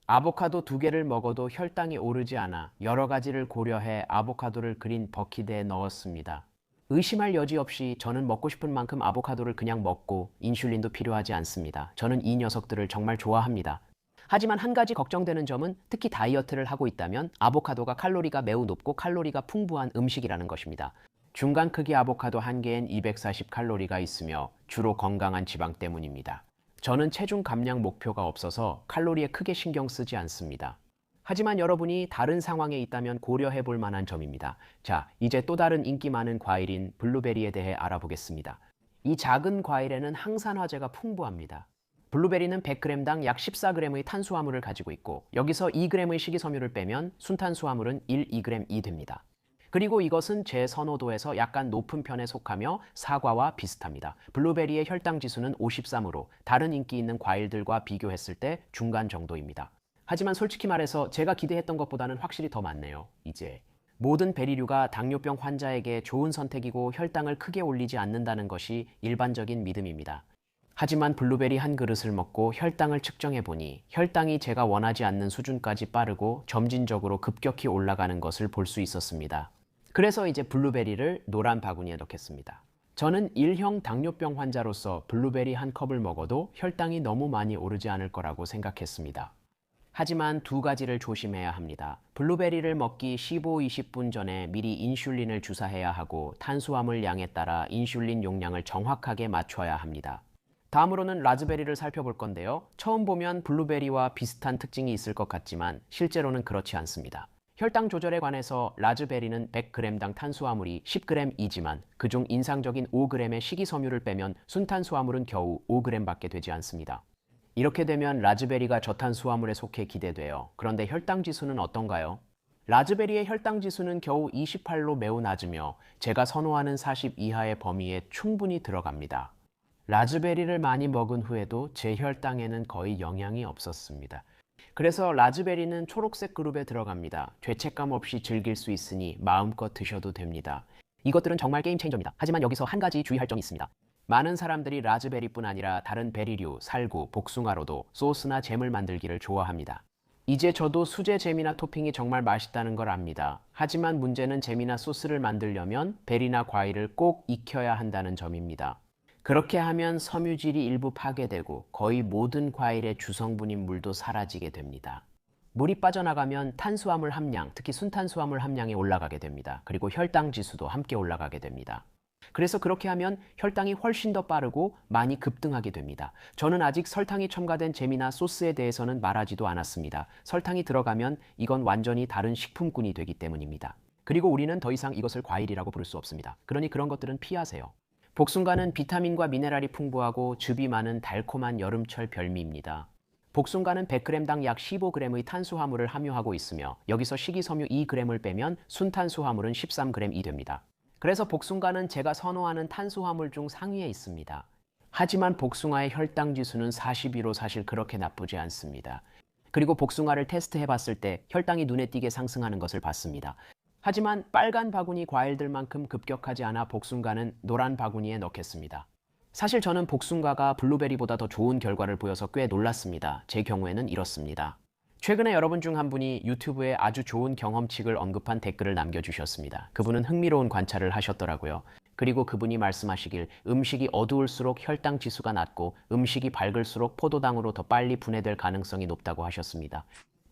아보카도 2개를 먹어도 혈당이 오르지 않아 여러 가지를 고려해 아보카도를 그린 버킷에 넣었습니다. 의심할 여지 없이 저는 먹고 싶은 만큼 아보카도를 그냥 먹고 인슐린도 필요하지 않습니다. 저는 이 녀석들을 정말 좋아합니다. 하지만 한 가지 걱정되는 점은 특히 다이어트를 하고 있다면 아보카도가 칼로리가 매우 높고 칼로리가 풍부한 음식이라는 것입니다. 중간 크기 아보카도 한 개엔 240칼로리가 있으며 주로 건강한 지방 때문입니다. 저는 체중 감량 목표가 없어서 칼로리에 크게 신경 쓰지 않습니다. 하지만 여러분이 다른 상황에 있다면 고려해 볼 만한 점입니다. 자, 이제 또 다른 인기 많은 과일인 블루베리에 대해 알아보겠습니다. 이 작은 과일에는 항산화제가 풍부합니다. 블루베리는 100g당 약 14g의 탄수화물을 가지고 있고 여기서 2g의 식이섬유를 빼면 순탄수화물은 2g이 됩니다. 그리고 이것은 제 선호도에서 약간 높은 편에 속하며 사과와 비슷합니다. 블루베리의 혈당 지수는 53으로 다른 인기 있는 과일들과 비교했을 때 중간 정도입니다. 하지만 솔직히 말해서 제가 기대했던 것보다는 확실히 더 많네요. 이제 모든 베리류가 당뇨병 환자에게 좋은 선택이고 혈당을 크게 올리지 않는다는 것이 일반적인 믿음입니다. 하지만 블루베리 한 그릇을 먹고 혈당을 측정해보니 혈당이 제가 원하지 않는 수준까지 빠르고 점진적으로 급격히 올라가는 것을 볼 수 있었습니다. 그래서 이제 블루베리를 노란 바구니에 넣겠습니다. 저는 1형 당뇨병 환자로서 블루베리 한 컵을 먹어도 혈당이 너무 많이 오르지 않을 거라고 생각했습니다. 하지만 두 가지를 조심해야 합니다. 블루베리를 먹기 15-20분 전에 미리 인슐린을 주사해야 하고 탄수화물 양에 따라 인슐린 용량을 정확하게 맞춰야 합니다. 다음으로는 라즈베리를 살펴볼 건데요. 처음 보면 블루베리와 비슷한 특징이 있을 것 같지만 실제로는 그렇지 않습니다. 혈당 조절에 관해서 라즈베리는 100g당 탄수화물이 10g이지만 그중 인상적인 5g의 식이섬유를 빼면 순탄수화물은 겨우 5g밖에 되지 않습니다. 이렇게 되면 라즈베리가 저탄수화물에 속해 기대돼요. 그런데 혈당 지수는 어떤가요? 라즈베리의 혈당 지수는 겨우 28로 매우 낮으며 제가 선호하는 40 이하의 범위에 충분히 들어갑니다. 라즈베리를 많이 먹은 후에도 제 혈당에는 거의 영향이 없었습니다. 그래서 라즈베리는 초록색 그룹에 들어갑니다. 죄책감 없이 즐길 수 있으니 마음껏 드셔도 됩니다. 이것들은 정말 게임 체인저입니다. 하지만 여기서 한 가지 주의할 점이 있습니다. 많은 사람들이 라즈베리뿐 아니라 다른 베리류, 살구, 복숭아로도 소스나 잼을 만들기를 좋아합니다. 이제 저도 수제 잼이나 토핑이 정말 맛있다는 걸 압니다. 하지만 문제는 잼이나 소스를 만들려면 베리나 과일을 꼭 익혀야 한다는 점입니다. 그렇게 하면 섬유질이 일부 파괴되고 거의 모든 과일의 주성분인 물도 사라지게 됩니다. 물이 빠져나가면 탄수화물 함량, 특히 순탄수화물 함량이 올라가게 됩니다. 그리고 혈당 지수도 함께 올라가게 됩니다. 그래서 그렇게 하면 혈당이 훨씬 더 빠르고 많이 급등하게 됩니다. 저는 아직 설탕이 첨가된 잼이나 소스에 대해서는 말하지도 않았습니다. 설탕이 들어가면 이건 완전히 다른 식품군이 되기 때문입니다. 그리고 우리는 더 이상 이것을 과일이라고 부를 수 없습니다. 그러니 그런 것들은 피하세요. 복숭아는 비타민과 미네랄이 풍부하고 즙이 많은 달콤한 여름철 별미입니다. 복숭아는 100g당 약 15g의 탄수화물을 함유하고 있으며 여기서 식이섬유 2g을 빼면 순탄수화물은 13g이 됩니다. 그래서 복숭아는 제가 선호하는 탄수화물 중 상위에 있습니다. 하지만 복숭아의 혈당 지수는 42로 사실 그렇게 나쁘지 않습니다. 그리고 복숭아를 테스트해 봤을 때 혈당이 눈에 띄게 상승하는 것을 봤습니다. 하지만 빨간 바구니 과일들만큼 급격하지 않아 복숭아는 노란 바구니에 넣겠습니다. 사실 저는 복숭아가 블루베리보다 더 좋은 결과를 보여서 꽤 놀랐습니다. 제 경우에는 이렇습니다. 최근에 여러분 중 한 분이 유튜브에 아주 좋은 경험칙을 언급한 댓글을 남겨주셨습니다. 그분은 흥미로운 관찰을 하셨더라고요. 그리고 그분이 말씀하시길 음식이 어두울수록 혈당 지수가 낮고 음식이 밝을수록 포도당으로 더 빨리 분해될 가능성이 높다고 하셨습니다.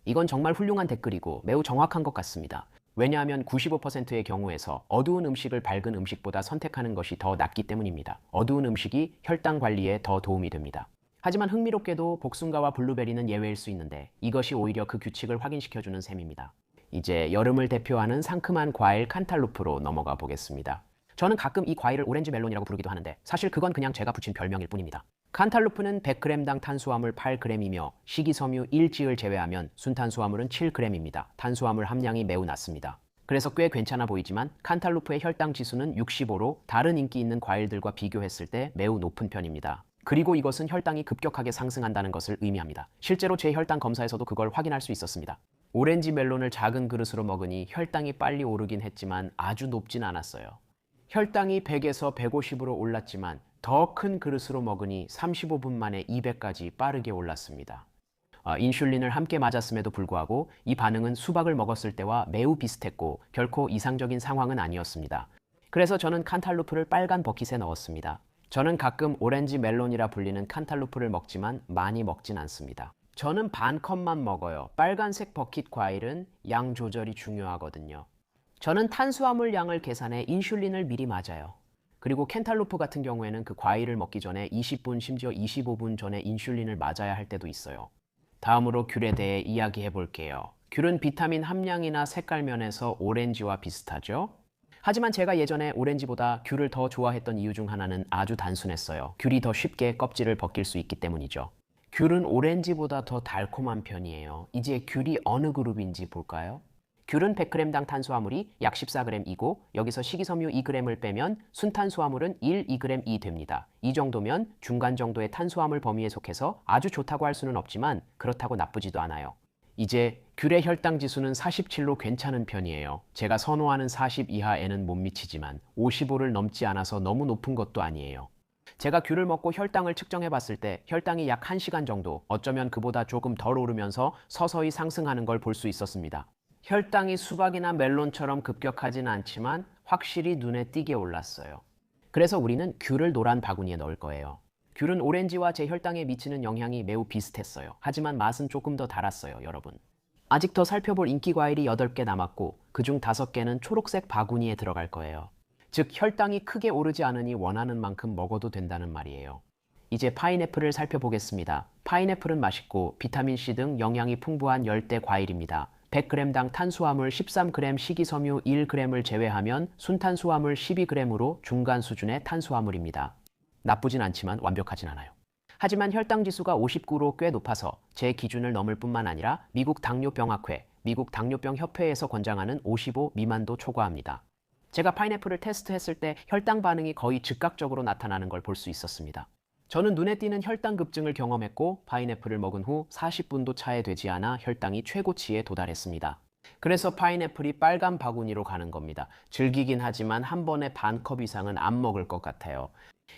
이건 정말 훌륭한 댓글이고 매우 정확한 것 같습니다. 왜냐하면 95%의 경우에서 어두운 음식을 밝은 음식보다 선택하는 것이 더 낫기 때문입니다. 어두운 음식이 혈당 관리에 더 도움이 됩니다. 하지만 흥미롭게도 복숭아와 블루베리는 예외일 수 있는데 이것이 오히려 그 규칙을 확인시켜주는 셈입니다. 이제 여름을 대표하는 상큼한 과일 칸탈루프로 넘어가 보겠습니다. 저는 가끔 이 과일을 오렌지 멜론이라고 부르기도 하는데 사실 그건 그냥 제가 붙인 별명일 뿐입니다. 칸탈루프는 100g당 탄수화물 8g이며 식이섬유 1지을 제외하면 순탄수화물은 7g입니다. 탄수화물 함량이 매우 낮습니다. 그래서 꽤 괜찮아 보이지만 칸탈루프의 혈당 지수는 65로 다른 인기 있는 과일들과 비교했을 때 매우 높은 편입니다. 그리고 이것은 혈당이 급격하게 상승한다는 것을 의미합니다. 실제로 제 혈당 검사에서도 그걸 확인할 수 있었습니다. 오렌지 멜론을 작은 그릇으로 먹으니 혈당이 빨리 오르긴 했지만 아주 높진 않았어요. 혈당이 100에서 150으로 올랐지만 더 큰 그릇으로 먹으니 35분 만에 200까지 빠르게 올랐습니다. 인슐린을 함께 맞았음에도 불구하고 이 반응은 수박을 먹었을 때와 매우 비슷했고 결코 이상적인 상황은 아니었습니다. 그래서 저는 칸탈루프를 빨간 버킷에 넣었습니다. 저는 가끔 오렌지 멜론이라 불리는 칸탈루프를 먹지만 많이 먹진 않습니다. 저는 반 컵만 먹어요. 빨간색 버킷 과일은 양 조절이 중요하거든요. 저는 탄수화물 양을 계산해 인슐린을 미리 맞아요. 그리고 캔탈루프 같은 경우에는 그 과일을 먹기 전에 20분 심지어 25분 전에 인슐린을 맞아야 할 때도 있어요. 다음으로 귤에 대해 이야기해 볼게요. 귤은 비타민 함량이나 색깔 면에서 오렌지와 비슷하죠. 하지만 제가 예전에 오렌지보다 귤을 더 좋아했던 이유 중 하나는 아주 단순했어요. 귤이 더 쉽게 껍질을 벗길 수 있기 때문이죠. 귤은 오렌지보다 더 달콤한 편이에요. 이제 귤이 어느 그룹인지 볼까요? 귤은 100g당 탄수화물이 약 14g이고 여기서 식이섬유 2g을 빼면 순탄수화물은 2g이 됩니다. 이 정도면 중간 정도의 탄수화물 범위에 속해서 아주 좋다고 할 수는 없지만 그렇다고 나쁘지도 않아요. 이제 귤의 혈당 지수는 47로 괜찮은 편이에요. 제가 선호하는 40 이하에는 못 미치지만 55를 넘지 않아서 너무 높은 것도 아니에요. 제가 귤을 먹고 혈당을 측정해 봤을 때 혈당이 약 1시간 정도, 어쩌면 그보다 조금 덜 오르면서 서서히 상승하는 걸 볼 수 있었습니다. 혈당이 수박이나 멜론처럼 급격하진 않지만 확실히 눈에 띄게 올랐어요. 그래서 우리는 귤을 노란 바구니에 넣을 거예요. 귤은 오렌지와 제 혈당에 미치는 영향이 매우 비슷했어요. 하지만 맛은 조금 더 달았어요, 여러분. 아직 더 살펴볼 인기 과일이 8개 남았고 그중 5개는 초록색 바구니에 들어갈 거예요. 즉 혈당이 크게 오르지 않으니 원하는 만큼 먹어도 된다는 말이에요. 이제 파인애플을 살펴보겠습니다. 파인애플은 맛있고 비타민C 등 영양이 풍부한 열대 과일입니다. 100g당 탄수화물 13g, 식이섬유 1g을 제외하면 순탄수화물 12g으로 중간 수준의 탄수화물입니다. 나쁘진 않지만 완벽하진 않아요. 하지만 혈당 지수가 59로 꽤 높아서 제 기준을 넘을 뿐만 아니라 미국 당뇨병학회, 미국 당뇨병 협회에서 권장하는 55 미만도 초과합니다. 제가 파인애플을 테스트했을 때 혈당 반응이 거의 즉각적으로 나타나는 걸 볼 수 있었습니다. 저는 눈에 띄는 혈당 급증을 경험했고 파인애플을 먹은 후 40분도 차에 되지 않아 혈당이 최고치에 도달했습니다. 그래서 파인애플이 빨간 바구니로 가는 겁니다. 즐기긴 하지만 한 번에 반 컵 이상은 안 먹을 것 같아요.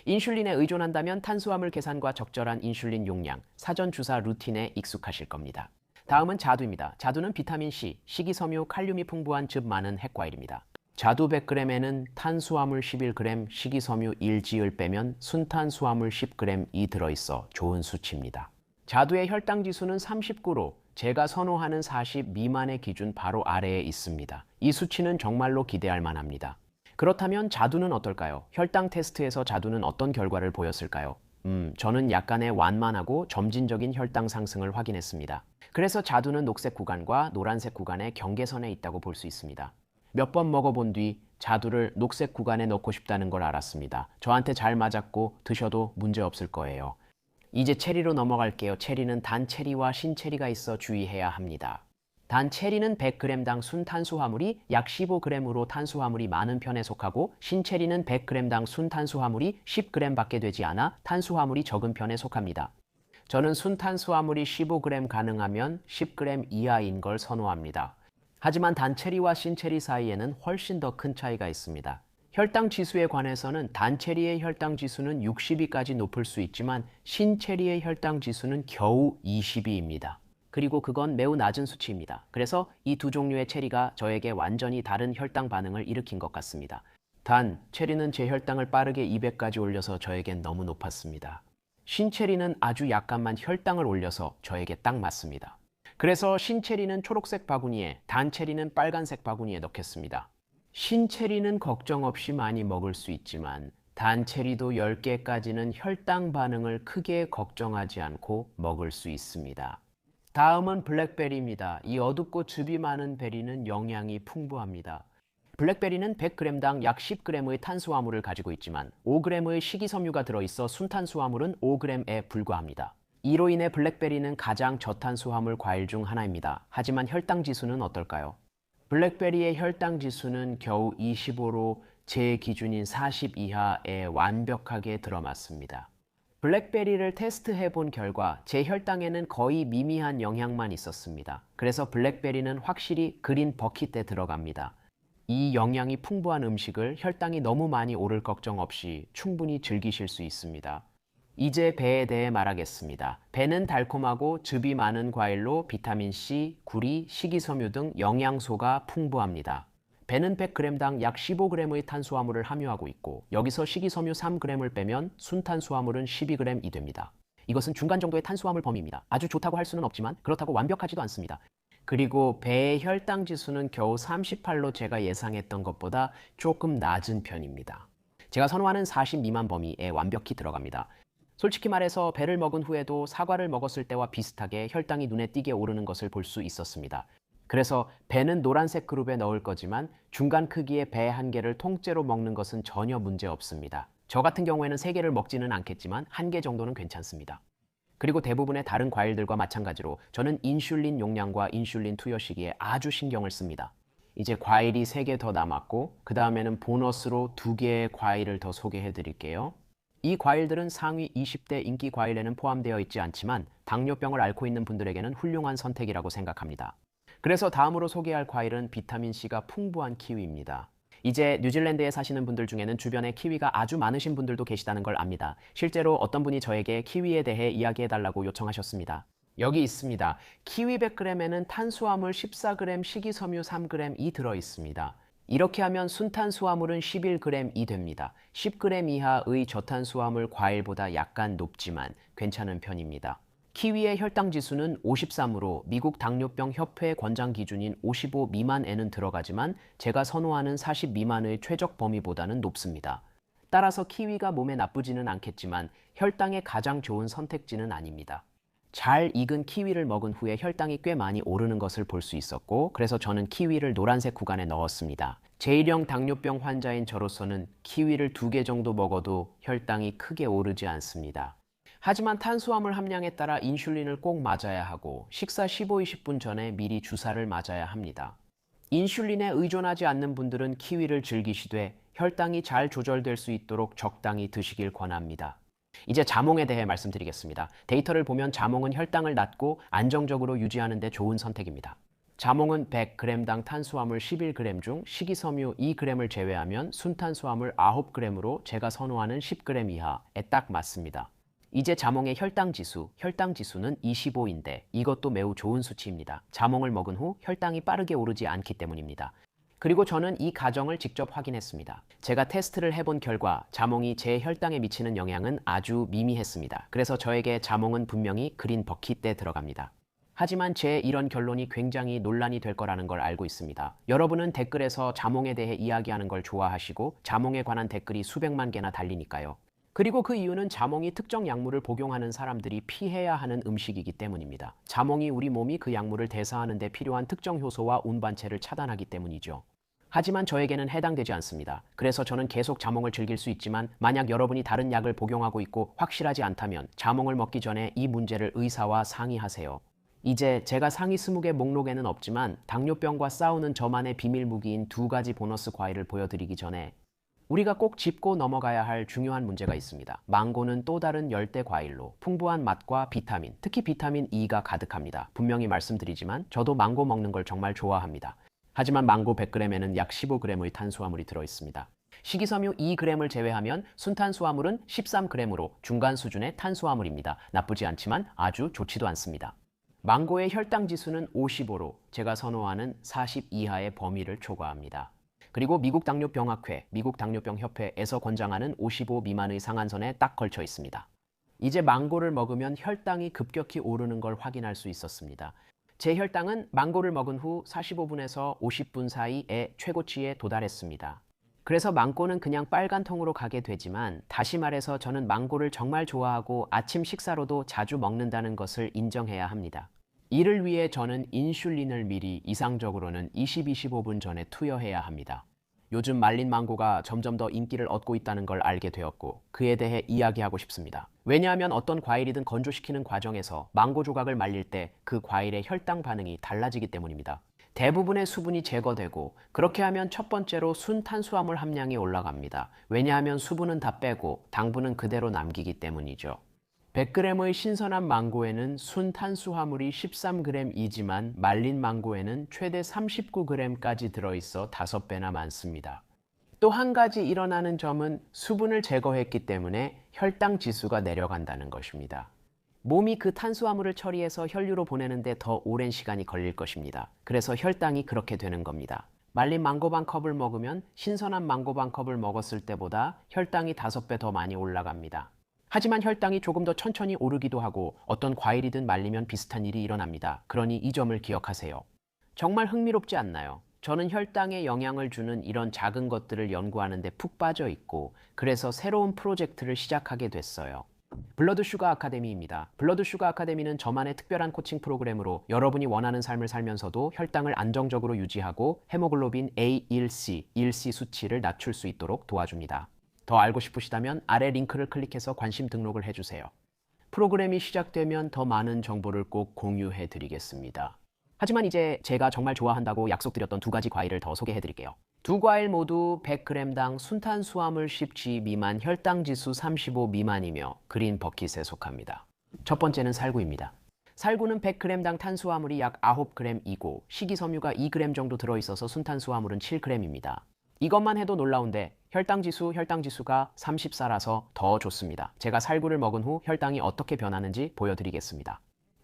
인슐린에 의존한다면 탄수화물 계산과 적절한 인슐린 용량, 사전 주사 루틴에 익숙하실 겁니다. 다음은 자두입니다. 자두는 비타민C, 식이섬유, 칼륨이 풍부한 즙 많은 핵과일입니다. 자두 100g에는 탄수화물 11g, 식이섬유 1지을 빼면 순탄수화물 10g이 들어있어 좋은 수치입니다. 자두의 혈당 지수는 39로 제가 선호하는 40 미만의 기준 바로 아래에 있습니다. 이 수치는 정말로 기대할 만합니다. 그렇다면 자두는 어떨까요? 혈당 테스트에서 자두는 어떤 결과를 보였을까요? 저는 약간의 완만하고 점진적인 혈당 상승을 확인했습니다. 그래서 자두는 녹색 구간과 노란색 구간의 경계선에 있다고 볼 수 있습니다. 몇 번 먹어본 뒤 자두를 녹색 구간에 넣고 싶다는 걸 알았습니다. 저한테 잘 맞았고 드셔도 문제 없을 거예요. 이제 체리로 넘어갈게요. 체리는 단 체리와 신체리가 있어 주의해야 합니다. 단 체리는 100g당 순탄수화물이 약 15g으로 탄수화물이 많은 편에 속하고 신체리는 100g당 순탄수화물이 10g밖에 되지 않아 탄수화물이 적은 편에 속합니다. 저는 순탄수화물이 15g 가능하면 10g 이하인 걸 선호합니다. 하지만 단체리와 신체리 사이에는 훨씬 더 큰 차이가 있습니다. 혈당 지수에 관해서는 단체리의 혈당 지수는 60이까지 높을 수 있지만 신체리의 혈당 지수는 겨우 20이입니다. 그리고 그건 매우 낮은 수치입니다. 그래서 이 두 종류의 체리가 저에게 완전히 다른 혈당 반응을 일으킨 것 같습니다. 단, 체리는 제 혈당을 빠르게 200까지 올려서 저에겐 너무 높았습니다. 신체리는 아주 약간만 혈당을 올려서 저에게 딱 맞습니다. 그래서 신체리는 초록색 바구니에, 단체리는 빨간색 바구니에 넣겠습니다. 신체리는 걱정 없이 많이 먹을 수 있지만 단체리도 10개까지는 혈당 반응을 크게 걱정하지 않고 먹을 수 있습니다. 다음은 블랙베리입니다. 이 어둡고 즙이 많은 베리는 영양이 풍부합니다. 블랙베리는 100g당 약 10g의 탄수화물을 가지고 있지만 5g의 식이섬유가 들어있어 순탄수화물은 5g에 불과합니다. 이로 인해 블랙베리는 가장 저탄수화물 과일 중 하나입니다. 하지만 혈당 지수는 어떨까요? 블랙베리의 혈당 지수는 겨우 25로 제 기준인 40 이하에 완벽하게 들어맞습니다. 블랙베리를 테스트해 본 결과 제 혈당에는 거의 미미한 영향만 있었습니다. 그래서 블랙베리는 확실히 그린 버킷에 들어갑니다. 이 영양이 풍부한 음식을 혈당이 너무 많이 오를 걱정 없이 충분히 즐기실 수 있습니다. 이제 배에 대해 말하겠습니다. 배는 달콤하고 즙이 많은 과일로 비타민C, 구리, 식이섬유 등 영양소가 풍부합니다. 배는 100g당 약 15g의 탄수화물을 함유하고 있고 여기서 식이섬유 3g을 빼면 순탄수화물은 12g이 됩니다. 이것은 중간 정도의 탄수화물 범위입니다. 아주 좋다고 할 수는 없지만 그렇다고 완벽하지도 않습니다. 그리고 배의 혈당 지수는 겨우 38로 제가 예상했던 것보다 조금 낮은 편입니다. 제가 선호하는 40 미만 범위에 완벽히 들어갑니다. 솔직히 말해서 배를 먹은 후에도 사과를 먹었을 때와 비슷하게 혈당이 눈에 띄게 오르는 것을 볼 수 있었습니다. 그래서 배는 노란색 그룹에 넣을 거지만 중간 크기의 배 한 개를 통째로 먹는 것은 전혀 문제 없습니다. 저 같은 경우에는 3개를 먹지는 않겠지만 1개 정도는 괜찮습니다. 그리고 대부분의 다른 과일들과 마찬가지로 저는 인슐린 용량과 인슐린 투여 시기에 아주 신경을 씁니다. 이제 과일이 3개 더 남았고 그 다음에는 보너스로 2개의 과일을 더 소개해 드릴게요. 이 과일들은 상위 20대 인기 과일에는 포함되어 있지 않지만 당뇨병을 앓고 있는 분들에게는 훌륭한 선택이라고 생각합니다. 그래서 다음으로 소개할 과일은 비타민C가 풍부한 키위입니다. 이제 뉴질랜드에 사시는 분들 중에는 주변에 키위가 아주 많으신 분들도 계시다는 걸 압니다. 실제로 어떤 분이 저에게 키위에 대해 이야기해달라고 요청하셨습니다. 여기 있습니다. 키위 100g에는 탄수화물 14g, 식이섬유 3g이 들어 있습니다. 이렇게 하면 순탄수화물은 11g이 됩니다. 10g 이하의 저탄수화물 과일보다 약간 높지만 괜찮은 편입니다. 키위의 혈당 지수는 53으로 미국 당뇨병 협회 권장 기준인 55 미만에는 들어가지만 제가 선호하는 40 미만의 최적 범위보다는 높습니다. 따라서 키위가 몸에 나쁘지는 않겠지만 혈당에 가장 좋은 선택지는 아닙니다. 잘 익은 키위를 먹은 후에 혈당이 꽤 많이 오르는 것을 볼 수 있었고, 그래서 저는 키위를 노란색 구간에 넣었습니다. 제1형 당뇨병 환자인 저로서는 키위를 2개 정도 먹어도 혈당이 크게 오르지 않습니다. 하지만 탄수화물 함량에 따라 인슐린을 꼭 맞아야 하고 식사 15-20분 전에 미리 주사를 맞아야 합니다. 인슐린에 의존하지 않는 분들은 키위를 즐기시되 혈당이 잘 조절될 수 있도록 적당히 드시길 권합니다. 이제 자몽에 대해 말씀드리겠습니다. 데이터를 보면 자몽은 혈당을 낮고 안정적으로 유지하는 데 좋은 선택입니다. 자몽은 100g당 탄수화물 11g 중 식이섬유 2g을 제외하면 순탄수화물 9g으로 제가 선호하는 10g 이하에 딱 맞습니다. 이제 자몽의 혈당 지수는 25인데 이것도 매우 좋은 수치입니다. 자몽을 먹은 후 혈당이 빠르게 오르지 않기 때문입니다. 그리고 저는 이 가정을 직접 확인했습니다. 제가 테스트를 해본 결과 자몽이 제 혈당에 미치는 영향은 아주 미미했습니다. 그래서 저에게 자몽은 분명히 그린 버킷에 들어갑니다. 하지만 제 이런 결론이 굉장히 논란이 될 거라는 걸 알고 있습니다. 여러분은 댓글에서 자몽에 대해 이야기하는 걸 좋아하시고 자몽에 관한 댓글이 수백만 개나 달리니까요. 그리고 그 이유는 자몽이 특정 약물을 복용하는 사람들이 피해야 하는 음식이기 때문입니다. 자몽이 우리 몸이 그 약물을 대사하는 데 필요한 특정 효소와 운반체를 차단하기 때문이죠. 하지만 저에게는 해당되지 않습니다. 그래서 저는 계속 자몽을 즐길 수 있지만 만약 여러분이 다른 약을 복용하고 있고 확실하지 않다면 자몽을 먹기 전에 이 문제를 의사와 상의하세요. 이제 제가 상위 20개 목록에는 없지만 당뇨병과 싸우는 저만의 비밀 무기인 2가지 보너스 과일을 보여드리기 전에 우리가 꼭 짚고 넘어가야 할 중요한 문제가 있습니다. 망고는 또 다른 열대 과일로 풍부한 맛과 비타민, 특히 비타민 E가 가득합니다. 분명히 말씀드리지만 저도 망고 먹는 걸 정말 좋아합니다. 하지만 망고 100g에는 약 15g의 탄수화물이 들어있습니다. 식이섬유 2g을 제외하면 순탄수화물은 13g으로 중간 수준의 탄수화물입니다. 나쁘지 않지만 아주 좋지도 않습니다. 망고의 혈당 지수는 55로 제가 선호하는 40 이하의 범위를 초과합니다. 그리고 미국 당뇨병학회, 미국 당뇨병협회에서 권장하는 55 미만의 상한선에 딱 걸쳐 있습니다. 이제 망고를 먹으면 혈당이 급격히 오르는 걸 확인할 수 있었습니다. 제 혈당은 망고를 먹은 후 45분에서 50분 사이에 최고치에 도달했습니다. 그래서 망고는 그냥 빨간 통으로 가게 되지만 다시 말해서 저는 망고를 정말 좋아하고 아침 식사로도 자주 먹는다는 것을 인정해야 합니다. 이를 위해 저는 인슐린을 미리 이상적으로는 20-25분 전에 투여해야 합니다. 요즘 말린 망고가 점점 더 인기를 얻고 있다는 걸 알게 되었고 그에 대해 이야기하고 싶습니다. 왜냐하면 어떤 과일이든 건조시키는 과정에서 망고 조각을 말릴 때 그 과일의 혈당 반응이 달라지기 때문입니다. 대부분의 수분이 제거되고 그렇게 하면 첫 번째로 순탄수화물 함량이 올라갑니다. 왜냐하면 수분은 다 빼고 당분은 그대로 남기기 때문이죠. 100g의 신선한 망고에는 순탄수화물이 13g이지만 말린 망고에는 최대 39g까지 들어있어 5배나 많습니다. 또 한 가지 일어나는 점은 수분을 제거했기 때문에 혈당 지수가 내려간다는 것입니다. 몸이 그 탄수화물을 처리해서 혈류로 보내는데 더 오랜 시간이 걸릴 것입니다. 그래서 혈당이 그렇게 되는 겁니다. 말린 망고 반 컵을 먹으면 신선한 망고 반 컵을 먹었을 때보다 혈당이 5배 더 많이 올라갑니다. 하지만 혈당이 조금 더 천천히 오르기도 하고 어떤 과일이든 말리면 비슷한 일이 일어납니다. 그러니 이 점을 기억하세요. 정말 흥미롭지 않나요? 저는 혈당에 영향을 주는 이런 작은 것들을 연구하는 데 푹 빠져 있고 그래서 새로운 프로젝트를 시작하게 됐어요. 블러드 슈가 아카데미입니다. 블러드 슈가 아카데미는 저만의 특별한 코칭 프로그램으로 여러분이 원하는 삶을 살면서도 혈당을 안정적으로 유지하고 헤모글로빈 A1C 수치를 낮출 수 있도록 도와줍니다. 더 알고 싶으시다면 아래 링크를 클릭해서 관심 등록을 해주세요. 프로그램이 시작되면 더 많은 정보를 꼭 공유해 드리겠습니다. 하지만 이제 제가 정말 좋아한다고 약속드렸던 2가지 과일을 더 소개해 드릴게요. 2과일 모두 100g당 순탄수화물 10g 미만, 혈당지수 35 미만이며 그린 버킷에 속합니다. 첫 번째는 살구입니다. 살구는 100g당 탄수화물이 약 9g이고 식이섬유가 2g 정도 들어있어서 순탄수화물은 7g입니다. 이것만 해도 놀라운데 혈당지수가 34라서 더 좋습니다. 제가 살구를 먹은 후 혈당이 어떻게 변하는지 보여드리겠습니다.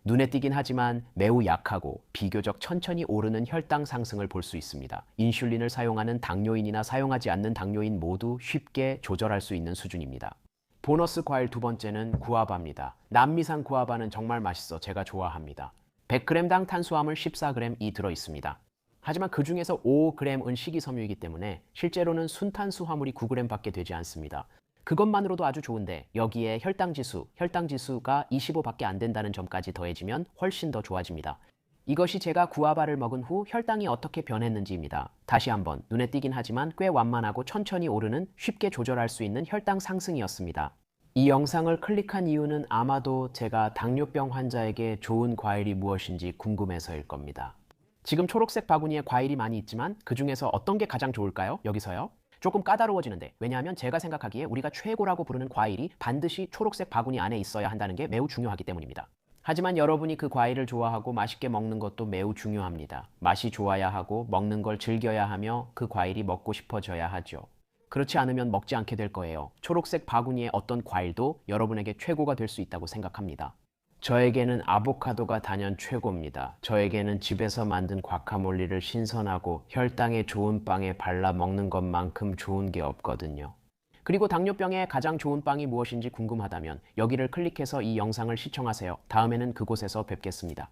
눈에 띄긴 하지만 매우 약하고 비교적 천천히 오르는 혈당 상승을 볼 수 있습니다. 인슐린을 사용하는 당뇨인이나 사용하지 않는 당뇨인 모두 쉽게 조절할 수 있는 수준입니다. 보너스 과일 두 번째는 구아바입니다. 남미산 구아바는 정말 맛있어 제가 좋아합니다. 100g당 탄수화물 14g이 들어있습니다. 하지만 그 중에서 5g은 식이섬유이기 때문에 실제로는 순탄수화물이 9g밖에 되지 않습니다. 그것만으로도 아주 좋은데 여기에 혈당지수가 25밖에 안 된다는 점까지 더해지면 훨씬 더 좋아집니다. 이것이 제가 구아바를 먹은 후 혈당이 어떻게 변했는지입니다. 다시 한번 눈에 띄긴 하지만 꽤 완만하고 천천히 오르는 쉽게 조절할 수 있는 혈당 상승이었습니다. 이 영상을 클릭한 이유는 아마도 제가 당뇨병 환자에게 좋은 과일이 무엇인지 궁금해서일 겁니다. 지금 초록색 바구니에 과일이 많이 있지만 그 중에서 어떤 게 가장 좋을까요? 여기서요? 조금 까다로워지는데 왜냐하면 제가 생각하기에 우리가 최고라고 부르는 과일이 반드시 초록색 바구니 안에 있어야 한다는 게 매우 중요하기 때문입니다. 하지만 여러분이 그 과일을 좋아하고 맛있게 먹는 것도 매우 중요합니다. 맛이 좋아야 하고 먹는 걸 즐겨야 하며 그 과일이 먹고 싶어져야 하죠. 그렇지 않으면 먹지 않게 될 거예요. 초록색 바구니의 어떤 과일도 여러분에게 최고가 될 수 있다고 생각합니다. 저에게는 아보카도가 단연 최고입니다. 저에게는 집에서 만든 과카몰리를 신선하고 혈당에 좋은 빵에 발라 먹는 것만큼 좋은 게 없거든요. 그리고 당뇨병에 가장 좋은 빵이 무엇인지 궁금하다면 여기를 클릭해서 이 영상을 시청하세요. 다음에는 그곳에서 뵙겠습니다.